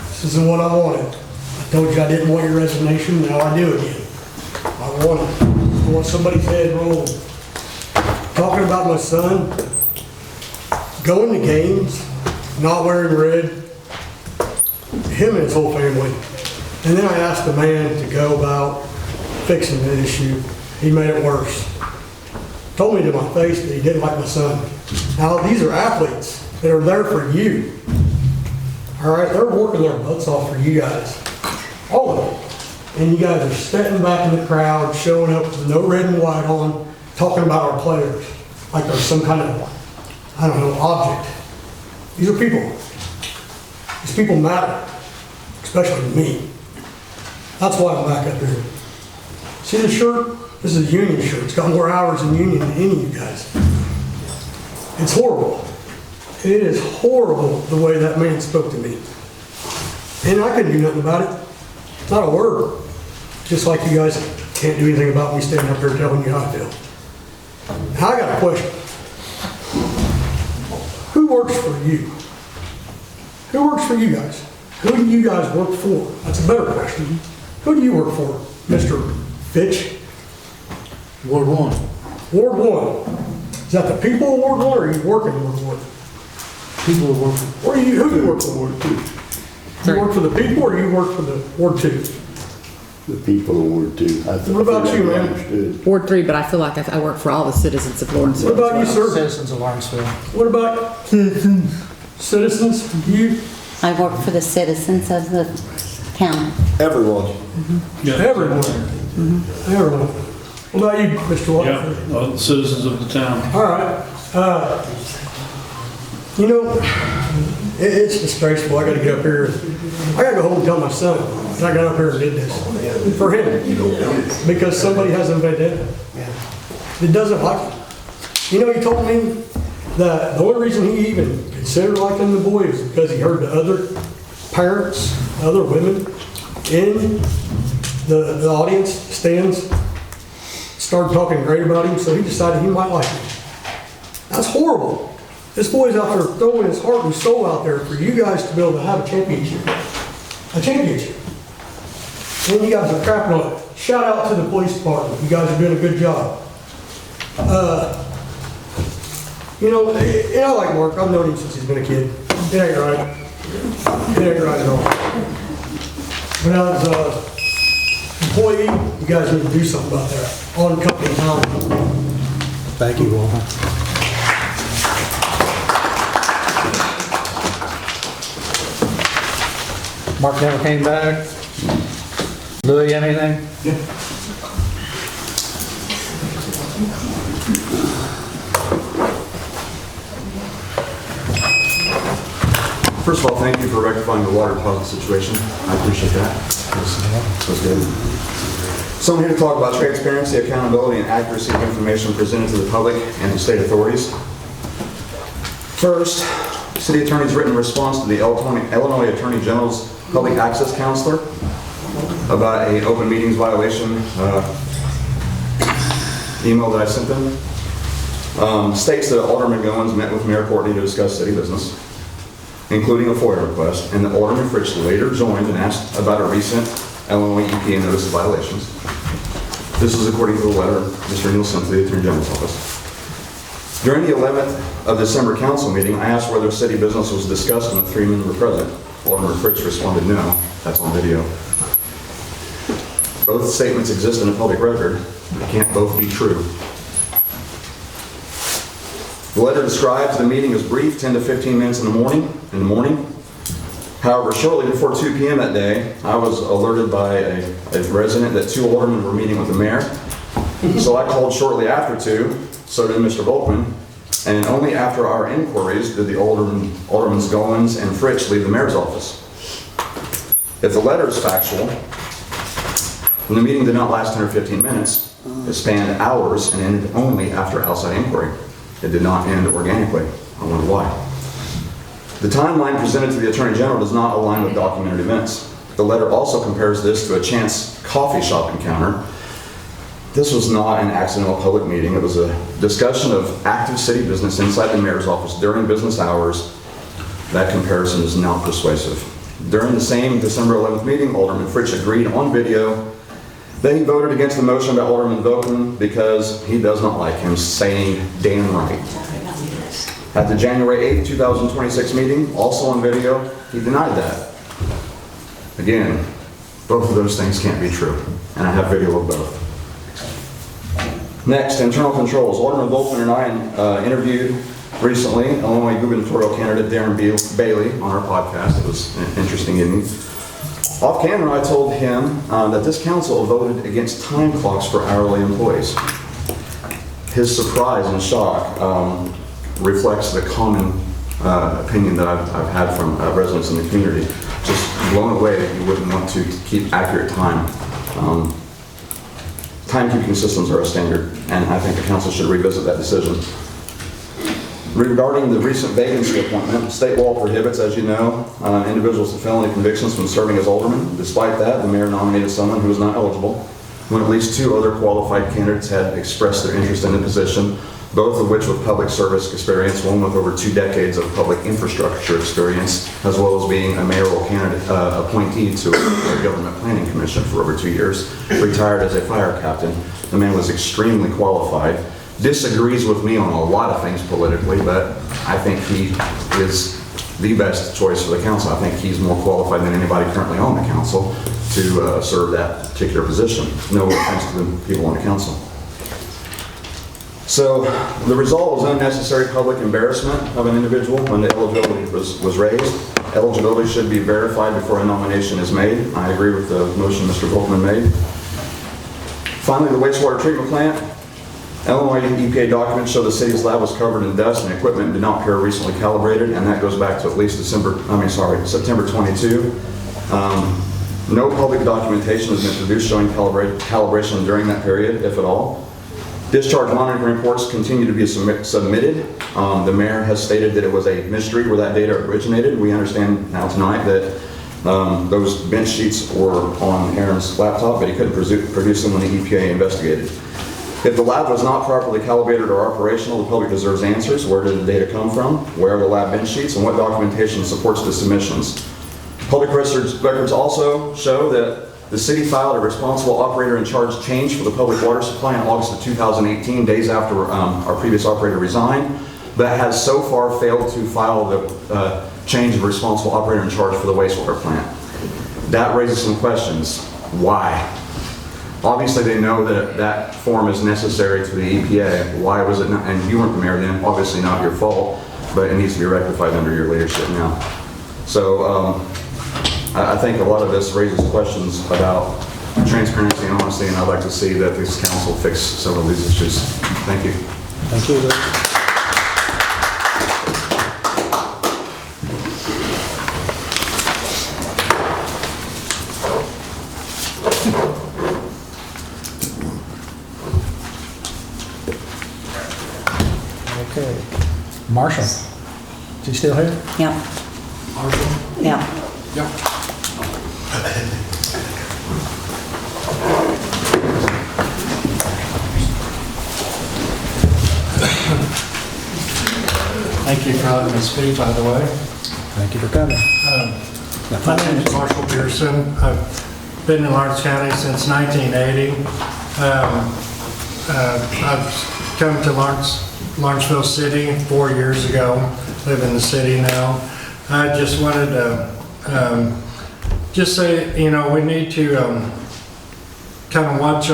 This isn't what I wanted. I told you I didn't want your resignation, now I do again. I want it. I want somebody's head rolling. Talking about my son, going to games, not wearing red, him and his whole family. And then I asked the man to go about fixing the issue. He made it worse. Told me to my face that he didn't like my son. Now, these are athletes that are there for you. All right, they're working their butts off for you guys. All of them. And you guys are stepping back in the crowd, showing up with no red and white on, talking about our players like they're some kind of, I don't know, object. These are people. These people matter, especially to me. That's why I'm back up here. See this shirt? This is a union shirt. It's got more hours in union than any of you guys. It's horrible. It is horrible the way that man spoke to me. And I couldn't do nothing about it. Not a word. Just like you guys can't do anything about me standing up here telling you how I feel. Now I got a question. Who works for you? Who works for you guys? Who do you guys work for? That's a better question. Who do you work for, Mr. Fitch? Ward 1. Ward 1. Is that the people of Ward 1 or are you working in Ward 1? People who work, Who do you work for Ward 2? You work for the people or you work for the Ward 2? The people of Ward 2. What about you, man? Understood. Ward 3, but I feel like I work for all the citizens of Lawrenceville. What about you, sir? Citizens of Lawrenceville. What about citizens? You? I work for the citizens of the town. Everyone. Everyone. Everyone. What about you, Mr. Yeah, Waterford? citizens of the town. All right. You know, it's disgraceful. I gotta get up here. I gotta go home and tell my son that I got up here and did this for him. Because somebody has a vendetta. It doesn't like it. You know, he told me that the only reason he even considered liking the boy is because he heard the other parents, other women in the audience stands started talking great about him, so he decided he might like him. That's horrible. This boy's out there throwing his heart and soul out there for you guys to be able to have a championship. A championship. And you guys are crapping on it. Shout out to the police department. You guys are doing a good job. You know, and I like Mark. I've known him since he's been a kid. It ain't right. It ain't right at all. When I was an employee, you guys need to do something about that. On company time. Thank you, Walter. Mark never came back. Louis, anything? First of all, thank you for rectifying the water closet situation. I appreciate that. That was good. So I'm here to talk about transparency, accountability, and accuracy of information presented to the public and to state authorities. First, the City Attorney's written response to the Illinois Attorney General's Public Access Counselor about an open meetings violation email that I sent them. States that Alderman Goins met with Mayor Courtney to discuss city business, including a FOIA request, and that Alderman Fritsch later joined and asked about a recent Illinois EPA notice of violations. This is according to the letter Mr. Neal sent to the Attorney General's office. During the 11th of December council meeting, I asked whether city business was discussed and the 3 men were present. Alderman Fritsch responded no. That's on video. Both statements exist in a public record. They can't both be true. The letter describes the meeting as brief, 10 to 15 minutes in the morning. However, shortly before 2 p.m. that day, I was alerted by a resident that 2 aldermen were meeting with the mayor. So I called shortly after 2, so did Mr. Volkman, and only after our inquiries did the Alderman Goins and Fritsch leave the mayor's office. If the letter is factual, then the meeting did not last 10 or 15 minutes. It spanned hours and ended only after outside inquiry. It did not end organically. I wonder why. The timeline presented to the Attorney General does not align with documented events. The letter also compares this to a chance coffee shop encounter. This was not an accidental public meeting. It was a discussion of active city business inside the mayor's office during business hours. That comparison is not persuasive. During the same December 11th meeting, Alderman Fritsch agreed on video that he voted against the motion by Alderman Volkman because he does not like him saying damn right. At the January 8th, 2026 meeting, also on video, he denied that. Again, both of those things can't be true, and I have video of both. Next, internal controls. Alderman Volkman and I interviewed recently Illinois gubernatorial candidate Darren Bailey on our podcast. It was an interesting evening. Off camera, I told him that this council voted against time clocks for hourly employees. His surprise and shock reflects the common opinion that I've had from residents in the community. Just blown away that you wouldn't want to keep accurate time. Timekeeping systems are a standard, and I think the council should revisit that decision. Regarding the recent vacancy appointment, state law prohibits, as you know, individuals with felony convictions from serving as aldermen. Despite that, the mayor nominated someone who was not eligible, when at least 2 other qualified candidates had expressed their interest in the position, both of which with public service experience, one with over 2 decades of public infrastructure experience, as well as being a mayoral candidate appointee to a government planning commission for over 2 years, retired as a fire captain. The man was extremely qualified. disagrees with me on a lot of things politically, but I think he is the best choice for the council. I think he's more qualified than anybody currently on the council to serve that particular position. No offense to the people on the council. So the result was unnecessary public embarrassment of an individual when the eligibility was raised. Eligibility should be verified before a nomination is made. I agree with the motion Mr. Volkman made. Finally, the wastewater treatment plant. Illinois EPA documents show the city's lab was covered in dust and equipment did not appear recently calibrated, and that goes back to at least September 22. No public documentation has been produced showing calibration during that period, if at all. Discharge monitoring reports continue to be submitted. The mayor has stated that it was a mystery where that data originated. We understand now tonight that those bench sheets were on Aaron's laptop, but he couldn't produce them when the EPA investigated. If the lab was not properly calibrated or operational, the public deserves answers. Where did the data come from? Where are the lab bench sheets? And what documentation supports the submissions? Public records also show that the city filed a responsible operator in charge change for the public water supply in August of 2018, days after our previous operator resigned, but has so far failed to file the change of responsible operator in charge for the wastewater plant. That raises some questions. Why? Obviously, they know that that form is necessary to the EPA. Why was it not? And you weren't the mayor then, obviously not your fault, but it needs to be rectified under your leadership now. So I think a lot of this raises questions about transparency and honesty, and I'd like to see that this council fix several of these issues. Thank you. Thank you. Okay. Marshall, is he still here? Yeah. Marshall? Yeah. Yeah. Thank you for letting me speak, by the way. Thank you for coming. My name is Marshall Pearson. I've been in Lawrence County since 1980. I've come to Lawrenceville City 4 years ago. Live in the city now. I just wanted to just say, you know, we need to kind of watch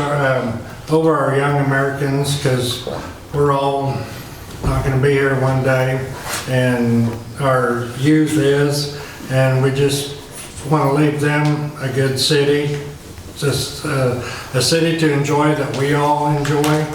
over our young Americans, because we're all not going to be here one day, and our youth is, and we just want to leave them a good city, just a city to enjoy that we all enjoy.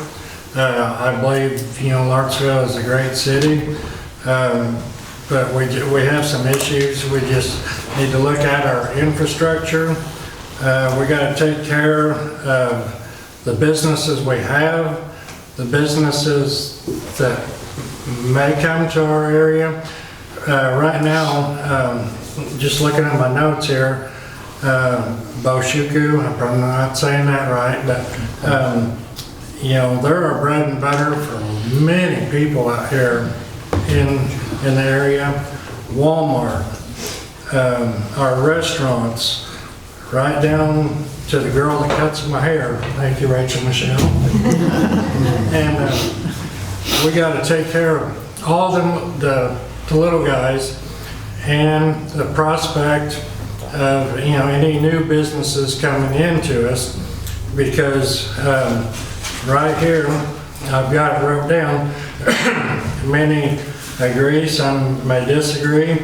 I believe, you know, Lawrenceville is a great city, but we have some issues. We just need to look at our infrastructure. We got to take care of the businesses we have, the businesses that may come to our area. Right now, just looking at my notes here, Boshuku, I'm probably not saying that right, but you know, they're our bread and butter for many people out here in the area. Walmart, our restaurants, right down to the girl that cuts my hair. Thank you, Rachel Michelle. And we got to take care of all the little guys, and the prospect of, you know, any new businesses coming into us, because right here, I've got it wrote down, many agree, some may disagree,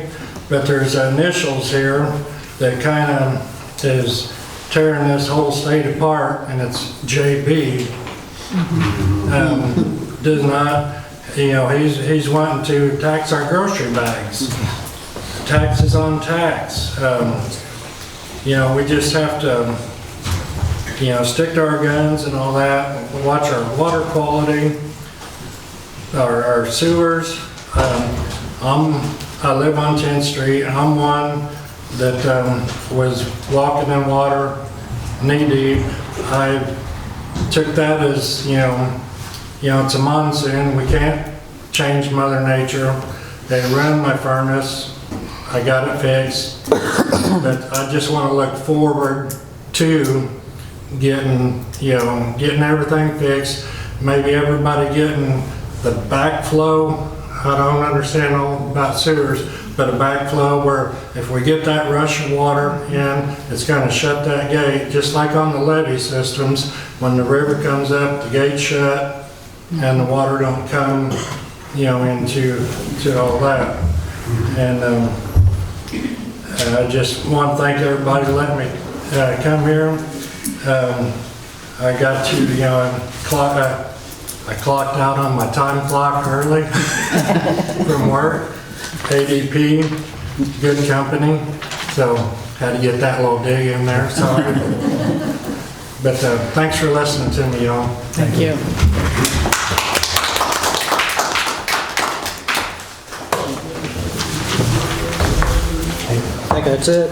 but there's initials here that kind of is tearing this whole state apart, and it's JB. Does not, you know, he's wanting to tax our grocery bags. Taxes on tax. You know, we just have to, you know, stick to our guns and all that, watch our water quality, our sewers. I live on 10th Street. I'm one that was walking in water knee deep. I took that as, you know, it's a monsoon. We can't change Mother Nature. They ruined my furnace. I got it fixed. But I just want to look forward to getting everything fixed. maybe everybody getting the backflow. I don't understand all about sewers, but a backflow where if we get that rush of water in, it's gonna shut that gate, just like on the levee systems. When the river comes up, the gate's shut and the water don't come, into all that. And I just want to thank everybody for letting me come here. I got to, I clocked out on my time clock early from work. ADP, good company, so had to get that little dig in there, sorry. But thanks for listening to me, y'all. Thank you. I think that's it.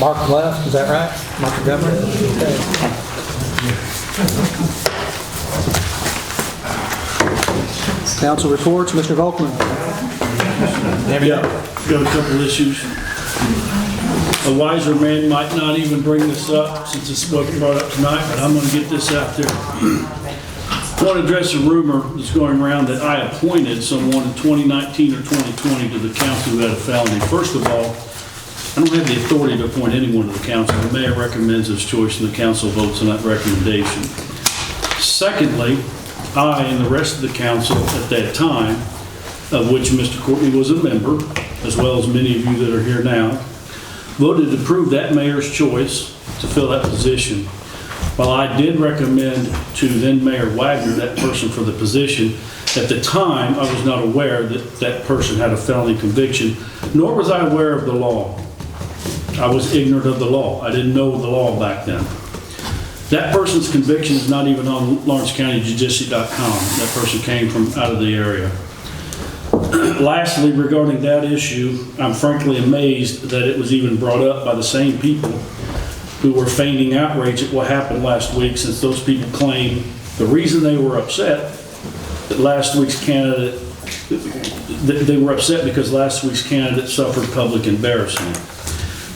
Mark left, is that right? Mark Montgomery? Okay. Council reports, Mr. Volkman. Yeah, got a couple issues. A wiser man might not even bring this up since it's wasn't brought up tonight, but I'm going to get this out there. I want to address a rumor that's going around that I appointed someone in 2019 or 2020 to the council who had a felony. First of all, I don't have the authority to appoint anyone to the council. The mayor recommends his choice and the council votes on that recommendation. Secondly, I and the rest of the council at that time, of which Mr. Courtney was a member, as well as many of you that are here now, voted to approve that mayor's choice to fill that position. While I did recommend to then Mayor Wagner, that person for the position, at the time I was not aware that that person had a felony conviction, nor was I aware of the law. I was ignorant of the law. I didn't know the law back then. That person's conviction is not even on LawrenceCountyJudiciary.com. That person came from out of the area. Lastly, regarding that issue, I'm frankly amazed that it was even brought up by the same people who were feigning outrage at what happened last week, since those people claim the reason they were upset that last week's candidate, they were upset because last week's candidate suffered public embarrassment.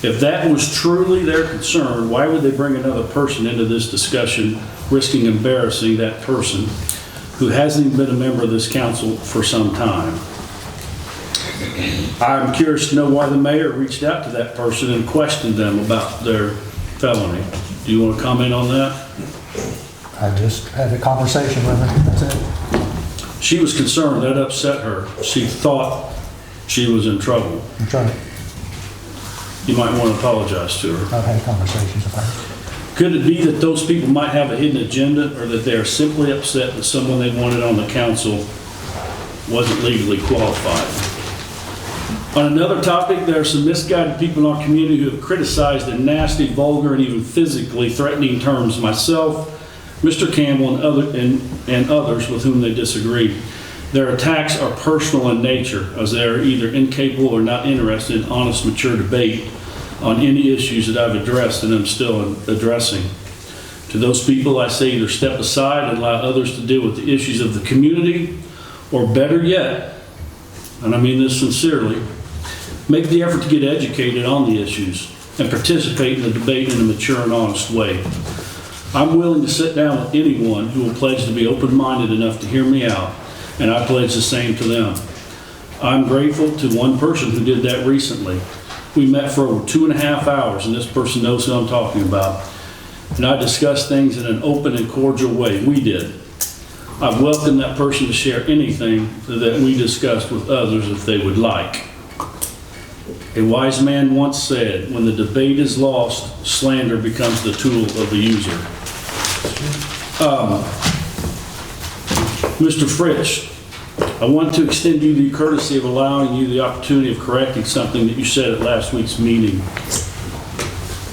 If that was truly their concern, why would they bring another person into this discussion, risking embarrassing that person who hasn't even been a member of this council for some time? I'm curious to know why the mayor reached out to that person and questioned them about their felony. Do you want to comment on that? I just had a conversation with her, that's it. She was concerned, that upset her. She thought she was in trouble. I'm trying to, You might want to apologize to her. I've had conversations with her. Could it be that those people might have a hidden agenda, or that they are simply upset that someone they wanted on the council wasn't legally qualified? On another topic, there are some misguided people in our community who have criticized in nasty, vulgar, and even physically threatening terms myself, Mr. Campbell, and others with whom they disagree. Their attacks are personal in nature, as they are either incapable or not interested in honest, mature debate on any issues that I've addressed and am still addressing. To those people, I say either step aside and allow others to deal with the issues of the community, or better yet, and I mean this sincerely, make the effort to get educated on the issues and participate in the debate in a mature and honest way. I'm willing to sit down with anyone who will pledge to be open-minded enough to hear me out, and I pledge the same to them. I'm grateful to one person who did that recently. We met for over 2.5 hours, and this person knows who I'm talking about. And I discussed things in an open and cordial way. We did. I welcome that person to share anything that we discussed with others if they would like. A wise man once said, when the debate is lost, slander becomes the tool of the user. Mr. Fritsch, I want to extend you the courtesy of allowing you the opportunity of correcting something that you said at last week's meeting.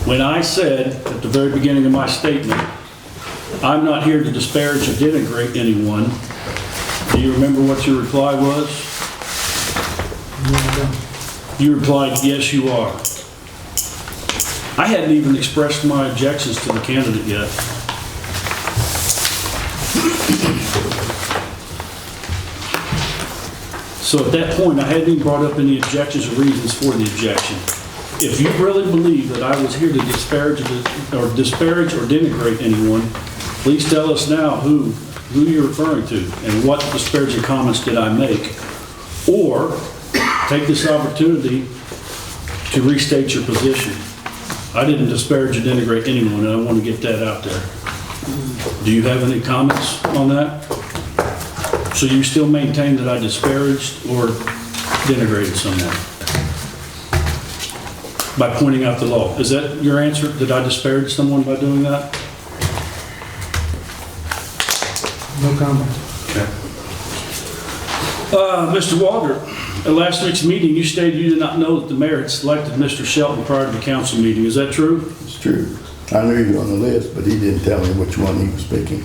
When I said at the very beginning of my statement, I'm not here to disparage or denigrate anyone, do you remember what your reply was? You replied, yes, you are. I hadn't even expressed my objections to the candidate yet. So at that point, I hadn't even brought up any objections or reasons for the objection. If you really believe that I was here to disparage or denigrate anyone, please tell us now who who you're referring to and what disparaging comments did I make. Or take this opportunity to restate your position. I didn't disparage or denigrate anyone, and I want to get that out there. Do you have any comments on that? So you still maintain that I disparaged or denigrated someone by pointing out the law? Is that your answer? Did I disparage someone by doing that? No comment. Okay. Mr. Walter, at last week's meeting, you stated you did not know that the mayor had selected Mr. Shelton prior to the council meeting. Is that true? It's true. I knew he was on the list, but he didn't tell me which one he was picking.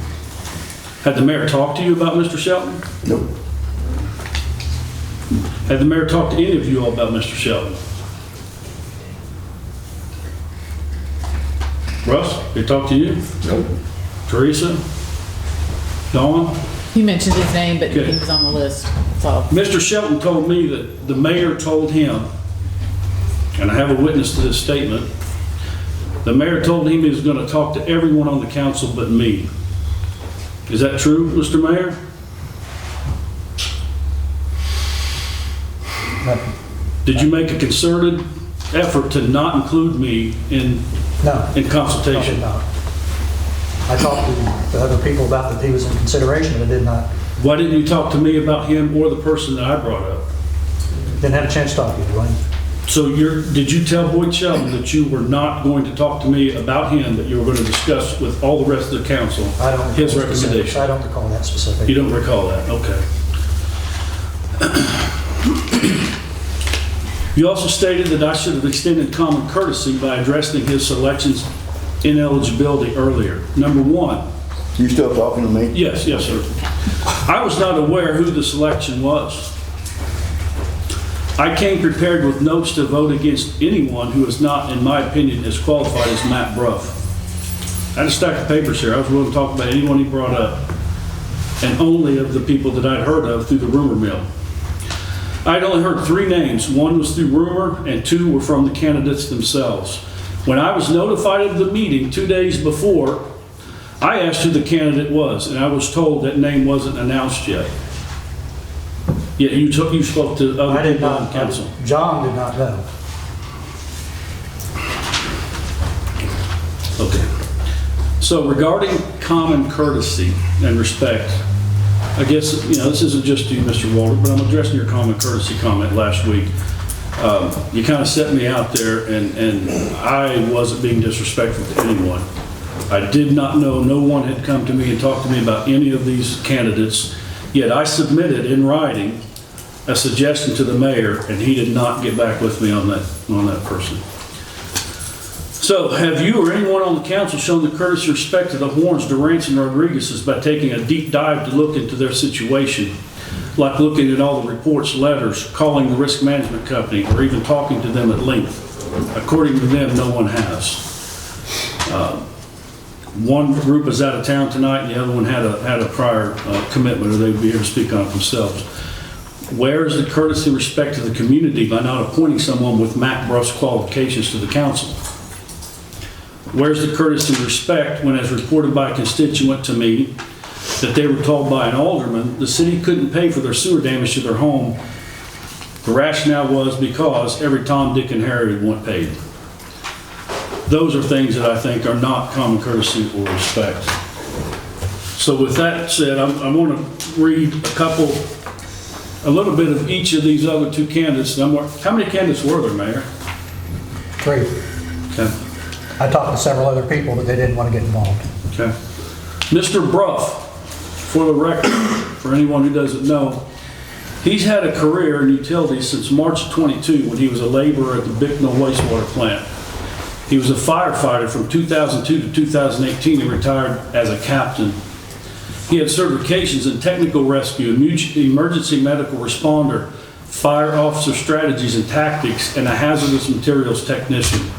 Had the mayor talked to you about Mr. Shelton? Nope. Had the mayor talked to any of you all about Mr. Shelton? Russ, did he talk to you? Nope. Teresa? Dawn? You mentioned his name, but Okay. he was on the list, so. Mr. Shelton told me that the mayor told him, and I have a witness to this statement, the mayor told him he was going to talk to everyone on the council but me. Is that true, Mr. Mayor? Did you make a concerted effort to not include me in consultation? No. I talked to other people about that he was in consideration, but did not. Why didn't you talk to me about him or the person that I brought up? Didn't have a chance to talk to you, Dwayne. So did you tell Boyd Shelton that you were not going to talk to me about him, that you were going to discuss with all the rest of the council his recommendation? I don't recall that specific. You don't recall that, okay. You also stated that I should have extended common courtesy by addressing his selection's ineligibility earlier. Number one. You still talking to me? Yes, sir. I was not aware who the selection was. I came prepared with notes to vote against anyone who is not, in my opinion, as qualified as Matt Bruff. I had a stack of papers here. I was willing to talk about anyone he brought up, and only of the people that I'd heard of through the rumor mill. I'd only heard 3 names. 1 was through rumor, and 2 were from the candidates themselves. When I was notified of the meeting 2 days before, I asked who the candidate was, and I was told that name wasn't announced yet. Yet you spoke to other people on council. John did not know. Okay. So regarding common courtesy and respect, I guess, this isn't just you, Mr. Walter, but I'm addressing your common courtesy comment last week. You kind of set me out there, and I wasn't being disrespectful to anyone. I did not know, no one had come to me and talked to me about any of these candidates, yet I submitted in writing a suggestion to the mayor, and he did not get back with me on that person. So, have you or anyone on the council shown the courtesy and respect to the Horns, Durants, and Rodriguez's by taking a deep dive to look into their situation, like looking at all the reports, letters, calling the risk management company, or even talking to them at length? According to them, no one has. One group is out of town tonight, and the other one had a prior commitment, or they would be here to speak on it themselves. Where is the courtesy and respect to the community by not appointing someone with Matt Bruff's qualifications to the council? Where's the courtesy and respect when, as reported by a constituent to me, that they were told by an alderman the city couldn't pay for their sewer damage to their home? The rationale was because every Tom, Dick, and Harry would want paid. Those are things that I think are not common courtesy or respect. So with that said, I want to read a little bit of each of these other 2 candidates. How many candidates were there, Mayor? 3. Okay. I talked to several other people, but they didn't want to get involved. Okay. Mr. Bruff, for the record, for anyone who doesn't know, he's had a career in utilities since March of 22 when he was a laborer at the Bicknell wastewater plant. He was a firefighter from 2002 to 2018 and retired as a captain. He had certifications in technical rescue, emergency medical responder, fire officer strategies and tactics, and a hazardous materials technician.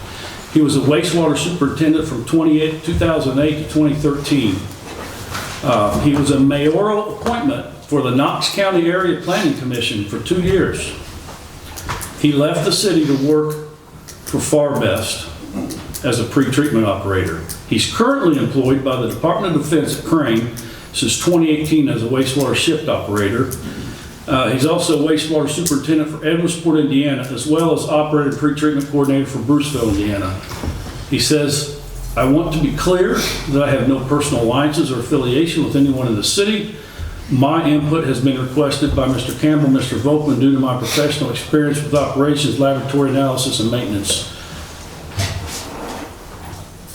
He was a wastewater superintendent from 2008 to 2013. He was a mayoral appointment for the Knox County Area Planning Commission for 2 years. He left the city to work for Farbest as a pre-treatment operator. He's currently employed by the Department of Defense at Crane, since 2018 as a wastewater shift operator. He's also wastewater superintendent for Edwardsport, Indiana, as well as operator and pretreatment coordinator for Bruceville, Indiana. He says, I want to be clear that I have no personal alliances or affiliation with anyone in the city. My input has been requested by Mr. Campbell and Mr. Volkman due to my professional experience with operations, laboratory analysis, and maintenance.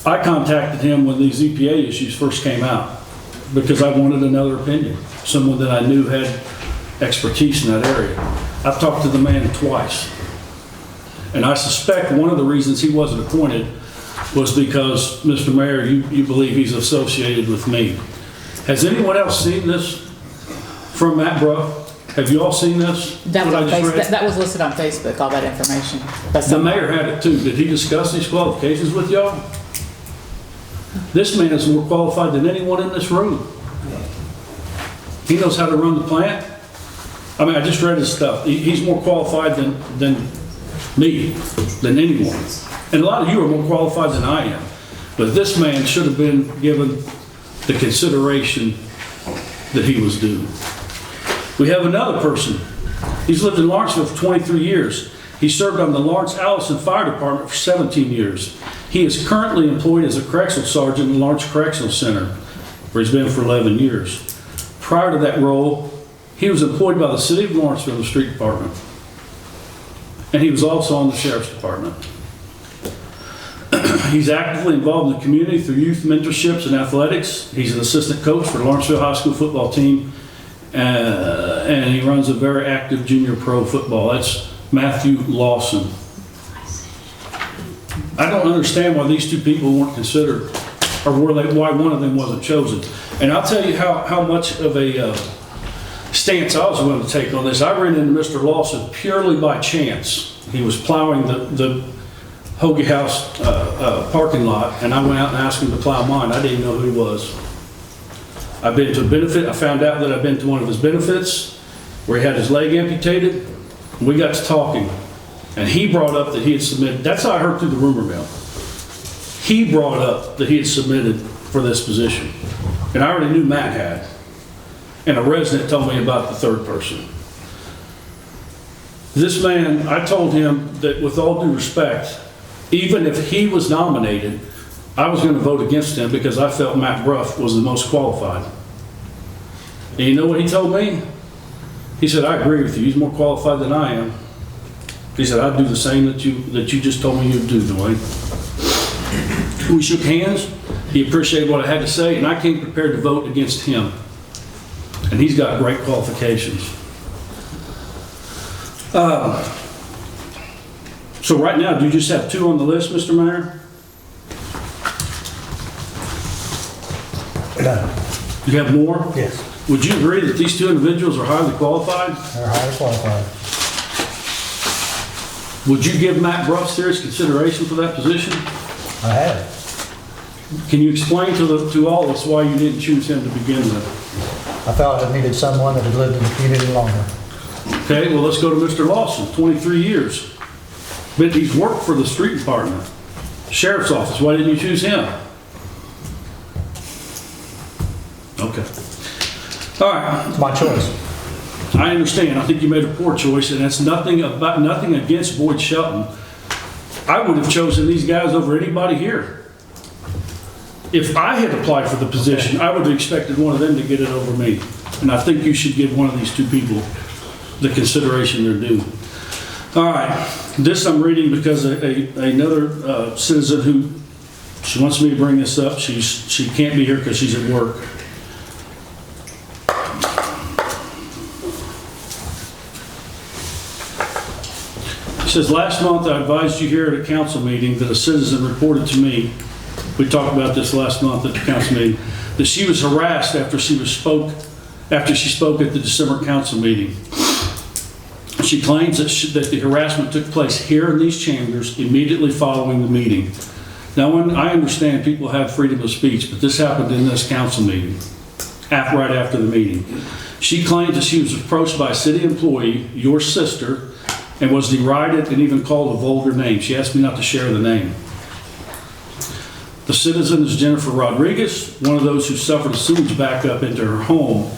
I contacted him when these EPA issues first came out because I wanted another opinion, someone that I knew had expertise in that area. I've talked to the man twice, and I suspect one of the reasons he wasn't appointed was because, Mr. Mayor, you believe he's associated with me. Has anyone else seen this from Matt Bruff? Have you all seen this? That was, that was listed on Facebook, all that information. The mayor had it too. Did he discuss these qualifications with y'all? This man is more qualified than anyone in this room. He knows how to run the plant. I mean, I just read his stuff. He's more qualified than me, than anyone. And a lot of you are more qualified than I am. But this man should have been given the consideration that he was due. We have another person. He's lived in Lawrenceville for 23 years. He served on the Lawrence Allison Fire Department for 17 years. He is currently employed as a correctional sergeant in Lawrence Correctional Center, where he's been for 11 years. Prior to that role, he was employed by the City of Lawrenceville Street Department. And he was also on the Sheriff's Department. He's actively involved in the community through youth mentorships and athletics. He's an assistant coach for the Lawrenceville High School football team. And he runs a very active junior pro football. That's Matthew Lawson. I don't understand why these two people weren't considered, or why one of them wasn't chosen. And I'll tell you how much of a stance I was willing to take on this. I ran into Mr. Lawson purely by chance. He was plowing the Hoagie House parking lot, and I went out and asked him to plow mine. I didn't know who he was. I've been to a benefit. I found out that I've been to one of his benefits where he had his leg amputated. We got to talking, and he brought up that he had submitted. That's how I heard through the rumor mill. He brought up that he had submitted for this position, and I already knew Matt had. And a resident told me about the third person. This man, I told him that with all due respect, even if he was nominated, I was going to vote against him because I felt Matt Bruff was the most qualified. And you know what he told me? He said, I agree with you. He's more qualified than I am. He said, I'd do the same that you just told me you'd do, Dwayne. We shook hands. He appreciated what I had to say, and I came prepared to vote against him. And he's got great qualifications. So right now, do you just have two on the list, Mr. Mayor? No. You have more? Yes. Would you agree that these two individuals are highly qualified? They're highly qualified. Would you give Matt Bruff serious consideration for that position? I have. Can you explain to all of us why you didn't choose him to begin with? I felt I needed someone that had lived in the community longer. Okay, well, let's go to Mr. Lawson, 23 years. But he's worked for the street department, sheriff's office. Why didn't you choose him? Okay. All right. It's my choice. I understand. I think you made a poor choice, and it's nothing against Boyd Shelton. I would have chosen these guys over anybody here. If I had applied for the position, I would have expected one of them to get it over me. And I think you should give one of these two people the consideration they're due. All right. This I'm reading because another citizen who, she wants me to bring this up. She can't be here because she's at work. It says, last month I advised you here at a council meeting that a citizen reported to me, we talked about this last month at the council meeting, that she was harassed after she spoke at the December council meeting. She claims that the harassment took place here in these chambers immediately following the meeting. Now, I understand people have freedom of speech, but this happened in this council meeting, right after the meeting. She claims that she was approached by a city employee, your sister, and was derided and even called a vulgar name. She asked me not to share the name. The citizen is Jennifer Rodriguez, one of those who suffered a sewage backup into her home.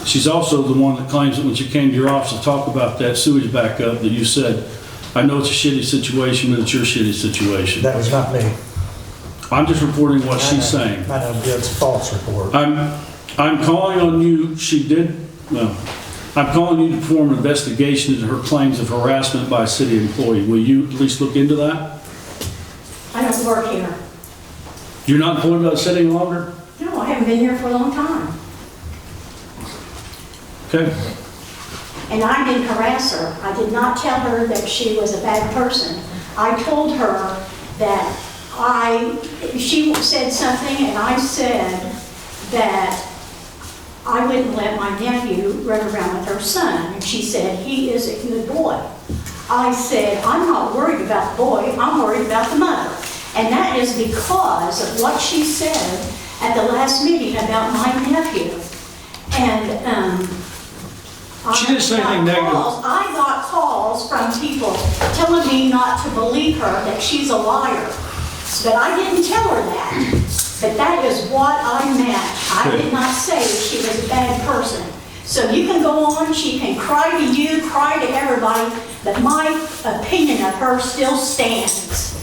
She's also the one that claims that when she came to your office to talk about that sewage backup, that you said, I know it's a shitty situation, but it's your shitty situation. That was not me. I'm just reporting what she's saying. I know, it's a false report. I'm calling on you, I'm calling you to perform an investigation into her claims of harassment by a city employee. Will you at least look into that? I don't work here. You're not employed by the city any longer? No, I haven't been here for a long time. Okay. And I didn't harass her. I did not tell her that she was a bad person. I told her that she said something and I said that I wouldn't let my nephew run around with her son. And she said, he is a good boy. I said, I'm not worried about the boy, I'm worried about the mother. And that is because of what she said at the last meeting about my nephew. And she didn't say anything negative. I got calls from people telling me not to believe her, that she's a liar. But I didn't tell her that. But that is what I meant. I did not say she was a bad person. So you can go on, she can cry to you, cry to everybody, but my opinion of her still stands.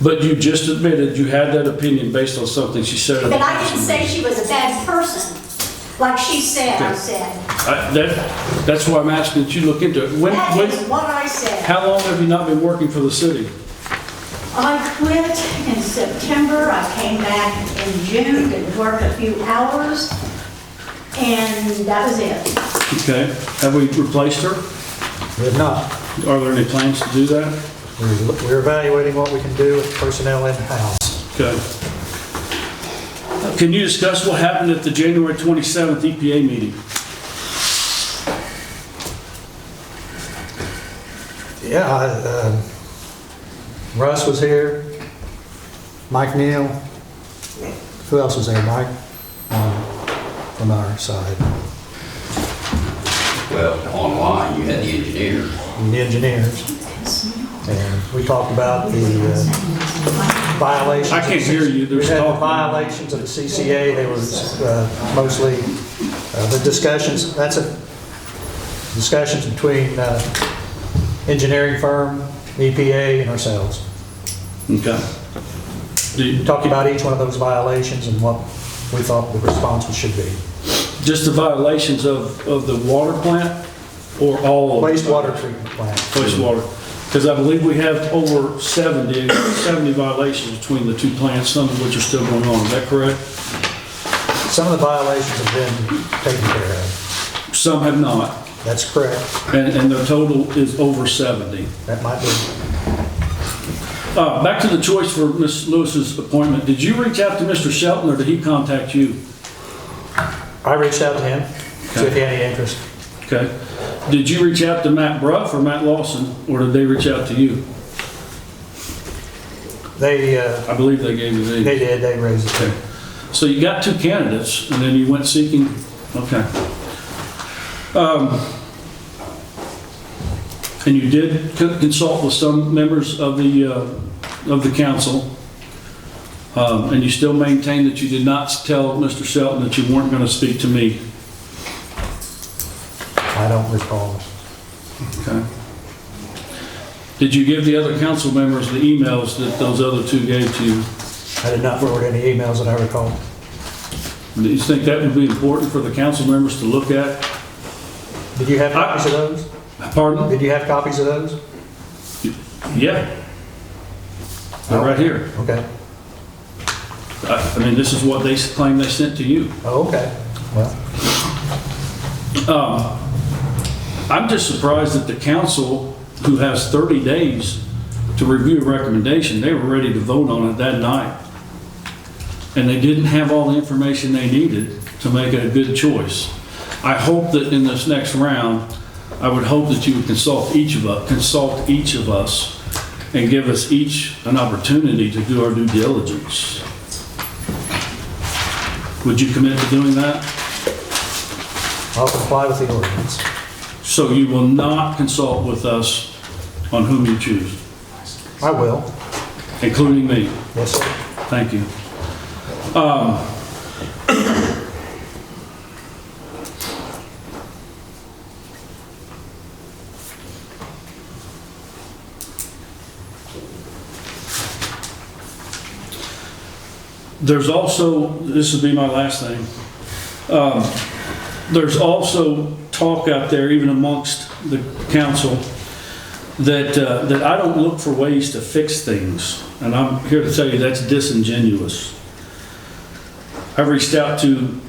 But you just admitted you had that opinion based on something she said. But I didn't say she was a bad person. Like she said, I said. That's why I'm asking that you look into it. That is what I said. How long have you not been working for the city? I quit in September. I came back in June, did work a few hours, and that was it. Okay. Have we replaced her? We have not. Are there any plans to do that? We're evaluating what we can do with personnel in-house. Okay. Can you discuss what happened at the January 27th EPA meeting? Yeah, Russ was here, Mike Neal. Who else was there, Mike? From our side. Well, online, you had the engineers. The engineers. And we talked about the violations. I can't hear you. We had the violations of the CCA. They were mostly the discussions. That's discussions between engineering firm, EPA, and ourselves. Okay. We talked about each one of those violations and what we thought the response should be. Just the violations of the water plant or all of it? Wastewater treatment plant. Wastewater. Because I believe we have over 70 violations between the two plants, some of which are still going on. Is that correct? Some of the violations have been taken care of. Some have not. That's correct. And the total is over 70. That might be. Back to the choice for Ms. Lewis's appointment. Did you reach out to Mr. Shelton or did he contact you? I reached out to him, see if he had any interest. Okay. Did you reach out to Matt Bruff or Matt Lawson, or did they reach out to you? I believe they gave you these. They did, they raised it. Okay. So you got two candidates, and then you went seeking, okay. And you did consult with some members of the council, and you still maintain that you did not tell Mr. Shelton that you weren't going to speak to me. I don't recall. Okay. Did you give the other council members the emails that those other two gave to you? I did not forward any emails that I recall. Do you think that would be important for the council members to look at? Did you have copies of those? Pardon? Did you have copies of those? Yeah. They're right here. Okay. I mean, this is what they claim they sent to you. Oh, okay. Well. I'm just surprised that the council, who has 30 days to review a recommendation, they were ready to vote on it that night. And they didn't have all the information they needed to make a good choice. I hope that in this next round, I would hope that you would consult each of us and give us each an opportunity to do our due diligence. Would you commit to doing that? I'll comply with the ordinance. So you will not consult with us on whom you choose? I will. Including me? Yes, sir. Thank you. There's also, this will be my last thing. There's also talk out there, even amongst the council, that I don't look for ways to fix things. And I'm here to tell you that's disingenuous. I've reached out to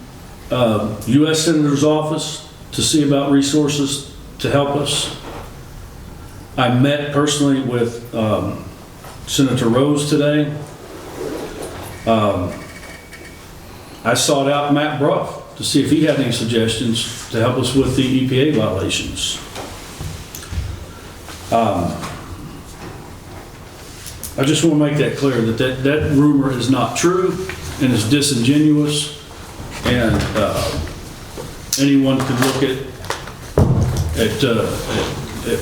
U.S. Senator's office to see about resources to help us. I met personally with Senator Rose today. I sought out Matt Bruff to see if he had any suggestions to help us with the EPA violations. I just want to make that clear that rumor is not true and is disingenuous, and anyone can look at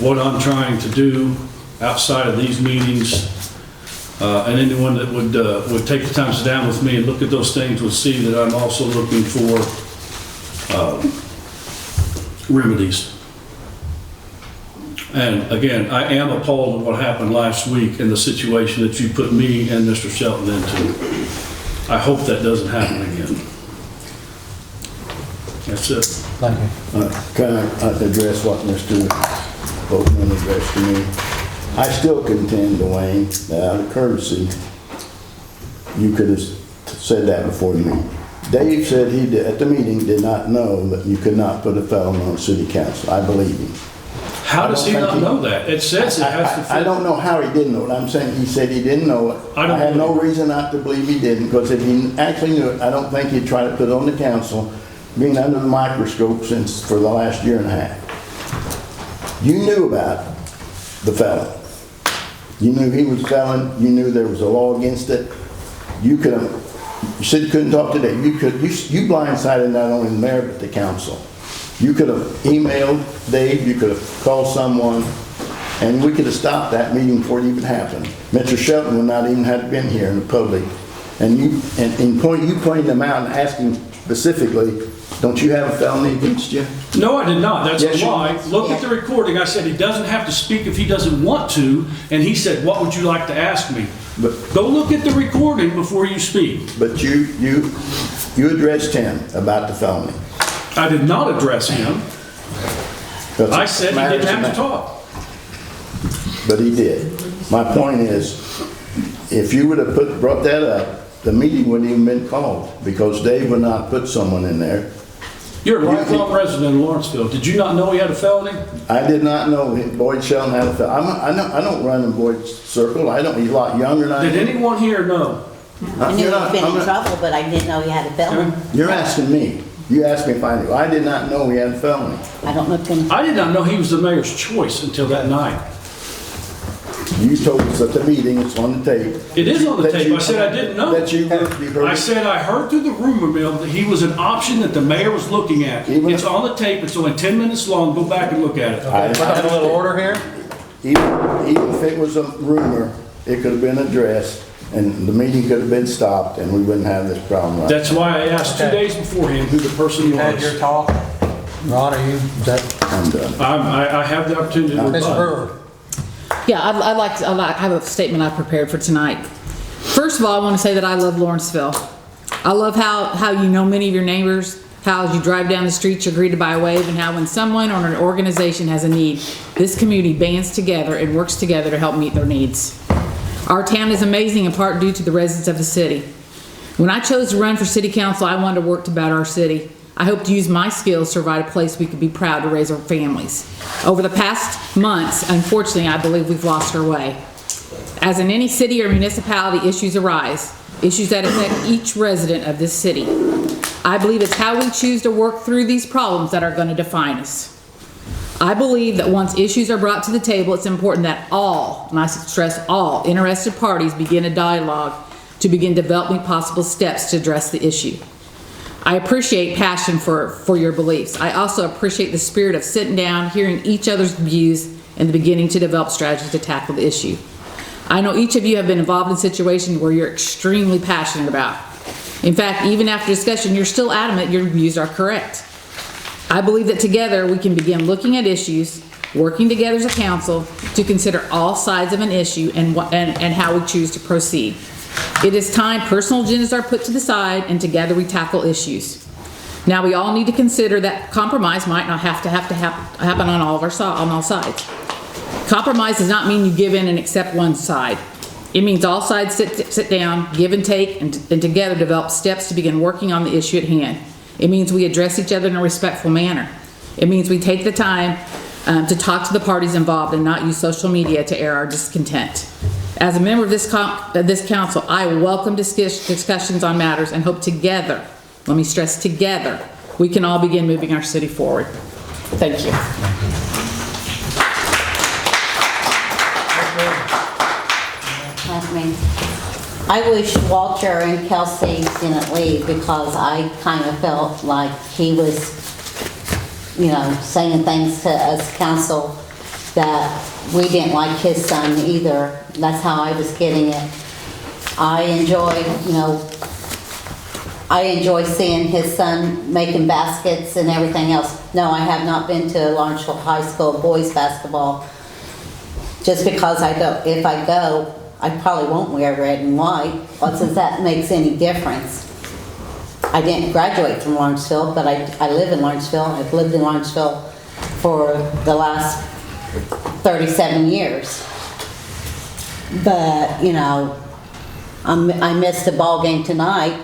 what I'm trying to do outside of these meetings, and anyone that would take the time to sit down with me and look at those things would see that I'm also looking for remedies. And again, I am appalled at what happened last week and the situation that you put me and Mr. Shelton into. I hope that doesn't happen again. That's it. Thank you. Can I address what Mr. Boatman addressed to me? I still contend, Dwayne, that out of courtesy, you could have said that before the meeting. Dave said he did, at the meeting, did not know that you could not put a felon on city council. I believe him. How does he not know that? It says it has to fit. I don't know how he didn't know it. I'm saying he said he didn't know it. I have no reason not to believe he didn't, because if he actually knew it, I don't think he'd try to put it on the council, being under the microscope for the last year and a half. You knew about the felon. You knew he was a felon. You knew there was a law against it. You could have, you said you couldn't talk today. You blindsided not only the mayor, but the council. You could have emailed Dave, you could have called someone, and we could have stopped that meeting before it even happened. Mr. Shelton would not even have been here in the public. And you pointing them out and asking specifically, don't you have a felony against you? No, I did not. That's Yes, a lie. Look at the recording. I said he doesn't have to speak if he doesn't want to, and he said, what would you like to ask me? Go look at the recording before you speak. But you addressed him about the felony. I did not address him. I said he didn't have to talk. But he did. My point is, if you would have brought that up, the meeting wouldn't even been called, because Dave would not put someone in there. You're a lifelong resident of Lawrenceville. Did you not know he had a felony? I did not know Boyd Shelton had a felony. I don't run in Boyd's circle. He's a lot younger than I am. Did anyone here know? I knew he'd been in trouble, but I didn't know he had a felony. You're asking me. You asked me if I knew. I did not know he had a felony. I don't know if him. I did not know he was the mayor's choice until that night. You told us at the meeting, it's on the tape. It is on the tape. I said I didn't know. That you heard. I said I heard through the rumor mill that he was an option that the mayor was looking at. It's on the tape. It's only 10 minutes long. Go back and look at it. Okay, put up a little order here. Even if it was a rumor, it could have been addressed, and the meeting could have been stopped, and we wouldn't have this problem right. That's why I asked 2 days beforehand who the person was. Had your talk. Ron, are you, is that? I'm done. I have the opportunity to Mr. reply. Brewer. Yeah, I have a statement I prepared for tonight. First of all, I want to say that I love Lawrenceville. I love how you know many of your neighbors, how as you drive down the street you're greeted by a wave, and how when someone or an organization has a need, this community bands together and works together to help meet their needs. Our town is amazing in part due to the residents of the city. When I chose to run for city council, I wanted to work to better our city. I hope to use my skills to provide a place we could be proud to raise our families. Over the past months, unfortunately, I believe we've lost our way. As in any city or municipality, issues arise, issues that affect each resident of this city. I believe it's how we choose to work through these problems that are going to define us. I believe that once issues are brought to the table, it's important that all, and I stress all, interested parties begin a dialogue to begin developing possible steps to address the issue. I appreciate passion for your beliefs. I also appreciate the spirit of sitting down, hearing each other's views, and beginning to develop strategies to tackle the issue. I know each of you have been involved in situations where you're extremely passionate about. In fact, even after discussion, you're still adamant your views are correct. I believe that together we can begin looking at issues, working together as a council to consider all sides of an issue and how we choose to proceed. It is time personal agendas are put to the side and together we tackle issues. Now we all need to consider that compromise might not have to happen on all sides. Compromise does not mean you give in and accept one side. It means all sides sit down, give and take, and together develop steps to begin working on the issue at hand. It means we address each other in a respectful manner. It means we take the time to talk to the parties involved and not use social media to air our discontent. As a member of this council, I welcome discussions on matters and hope together, let me stress together, we can all begin moving our city forward. Thank you. I wish Walter and Kelsey didn't leave because I kind of felt like he was, saying things to us council that we didn't like his son either. That's how I was getting it. I enjoy seeing his son making baskets and everything else. No, I have not been to Lawrenceville High School boys basketball just because if I go, I probably won't wear red and white, but since that makes any difference. I didn't graduate from Lawrenceville, but I live in Lawrenceville. I've lived in Lawrenceville for the last 37 years. But, I missed a ball game tonight.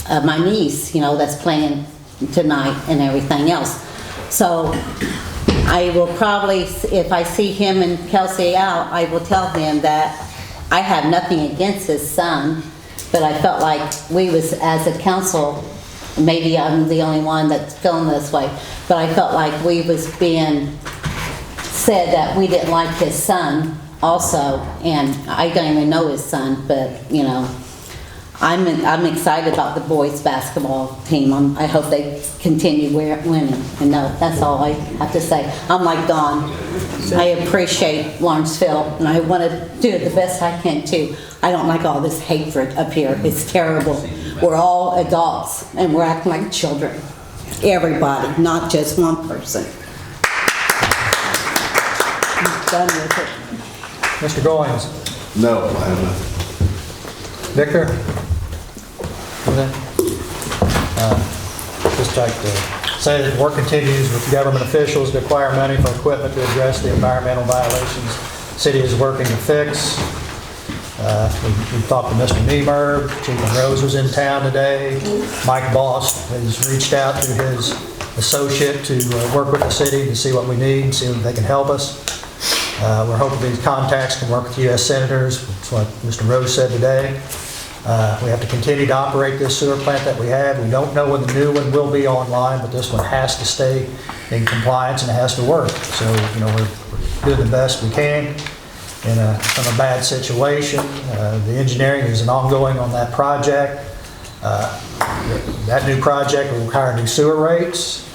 My niece, that's playing tonight and everything else. So I will probably, if I see him and Kelsey out, I will tell him that I have nothing against his son, but I felt like we was, as a council, maybe I'm the only one that's feeling this way, but I felt like we was being said that we didn't like his son also, and I don't even know his son, but, I'm excited about the boys basketball team. I hope they continue winning. And no, that's all I have to say. I'm like Dawn. I appreciate Lawrenceville, and I want to do it the best I can too. I don't like all this hatred up here. It's terrible. We're all adults, and we're acting like children. Everybody, not just one person. I'm done with it. Mr. Goins? No, I have nothing. Victor? Just like to say that work continues with government officials to acquire money for equipment to address the environmental violations the city is working to fix. We talked to Mr. Niemer. Chief Rose was in town today. Mike Boss has reached out to his associate to work with the city to see what we need and see if they can help us. We're hoping these contacts can work with U.S. senators. That's what Mr. Rose said today. We have to continue to operate this sewer plant that we have. We don't know when the new one will be online, but this one has to stay in compliance and it has to work. So, we're doing the best we can in a bad situation. The engineering is ongoing on that project. That new project will require new sewer rates,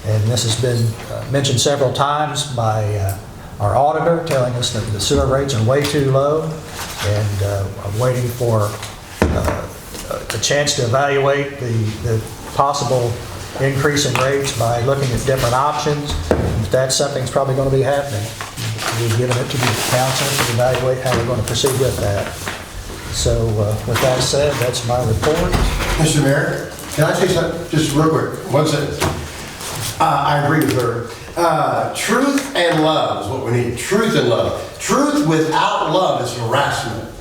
and this has been mentioned several times by our auditor, telling us that the sewer rates are way too low, and I'm waiting for a chance to evaluate the possible increase in rates by looking at different options. If that's something that's probably going to be happening, we've given it to the council to evaluate how we're going to proceed with that. So with that said, that's my report. Mr. Mayor, can I say something just real quick? One sentence. I agree with her. Truth and love is what we need. Truth and love. Truth without love is harassment.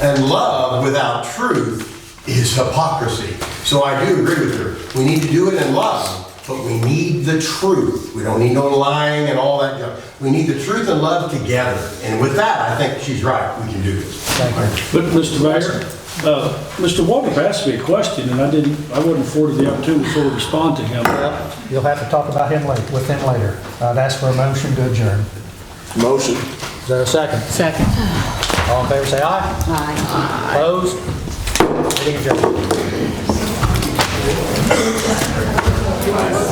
And love without truth is hypocrisy. So I do agree with her. We need to do it in love, but we need the truth. We don't need no lying and all that junk. We need the truth and love together. And with that, I think she's right. We can do this. Thank you. But Mr. Mayor, Mr. Walter asked me a question, and I wasn't afforded the opportunity to fully respond to him. Well, you'll have to talk about him with him later. I'd ask for a motion to adjourn. Motion. Is there a second? Second. All in favor, say aye. Aye. Opposed? Meeting adjourned.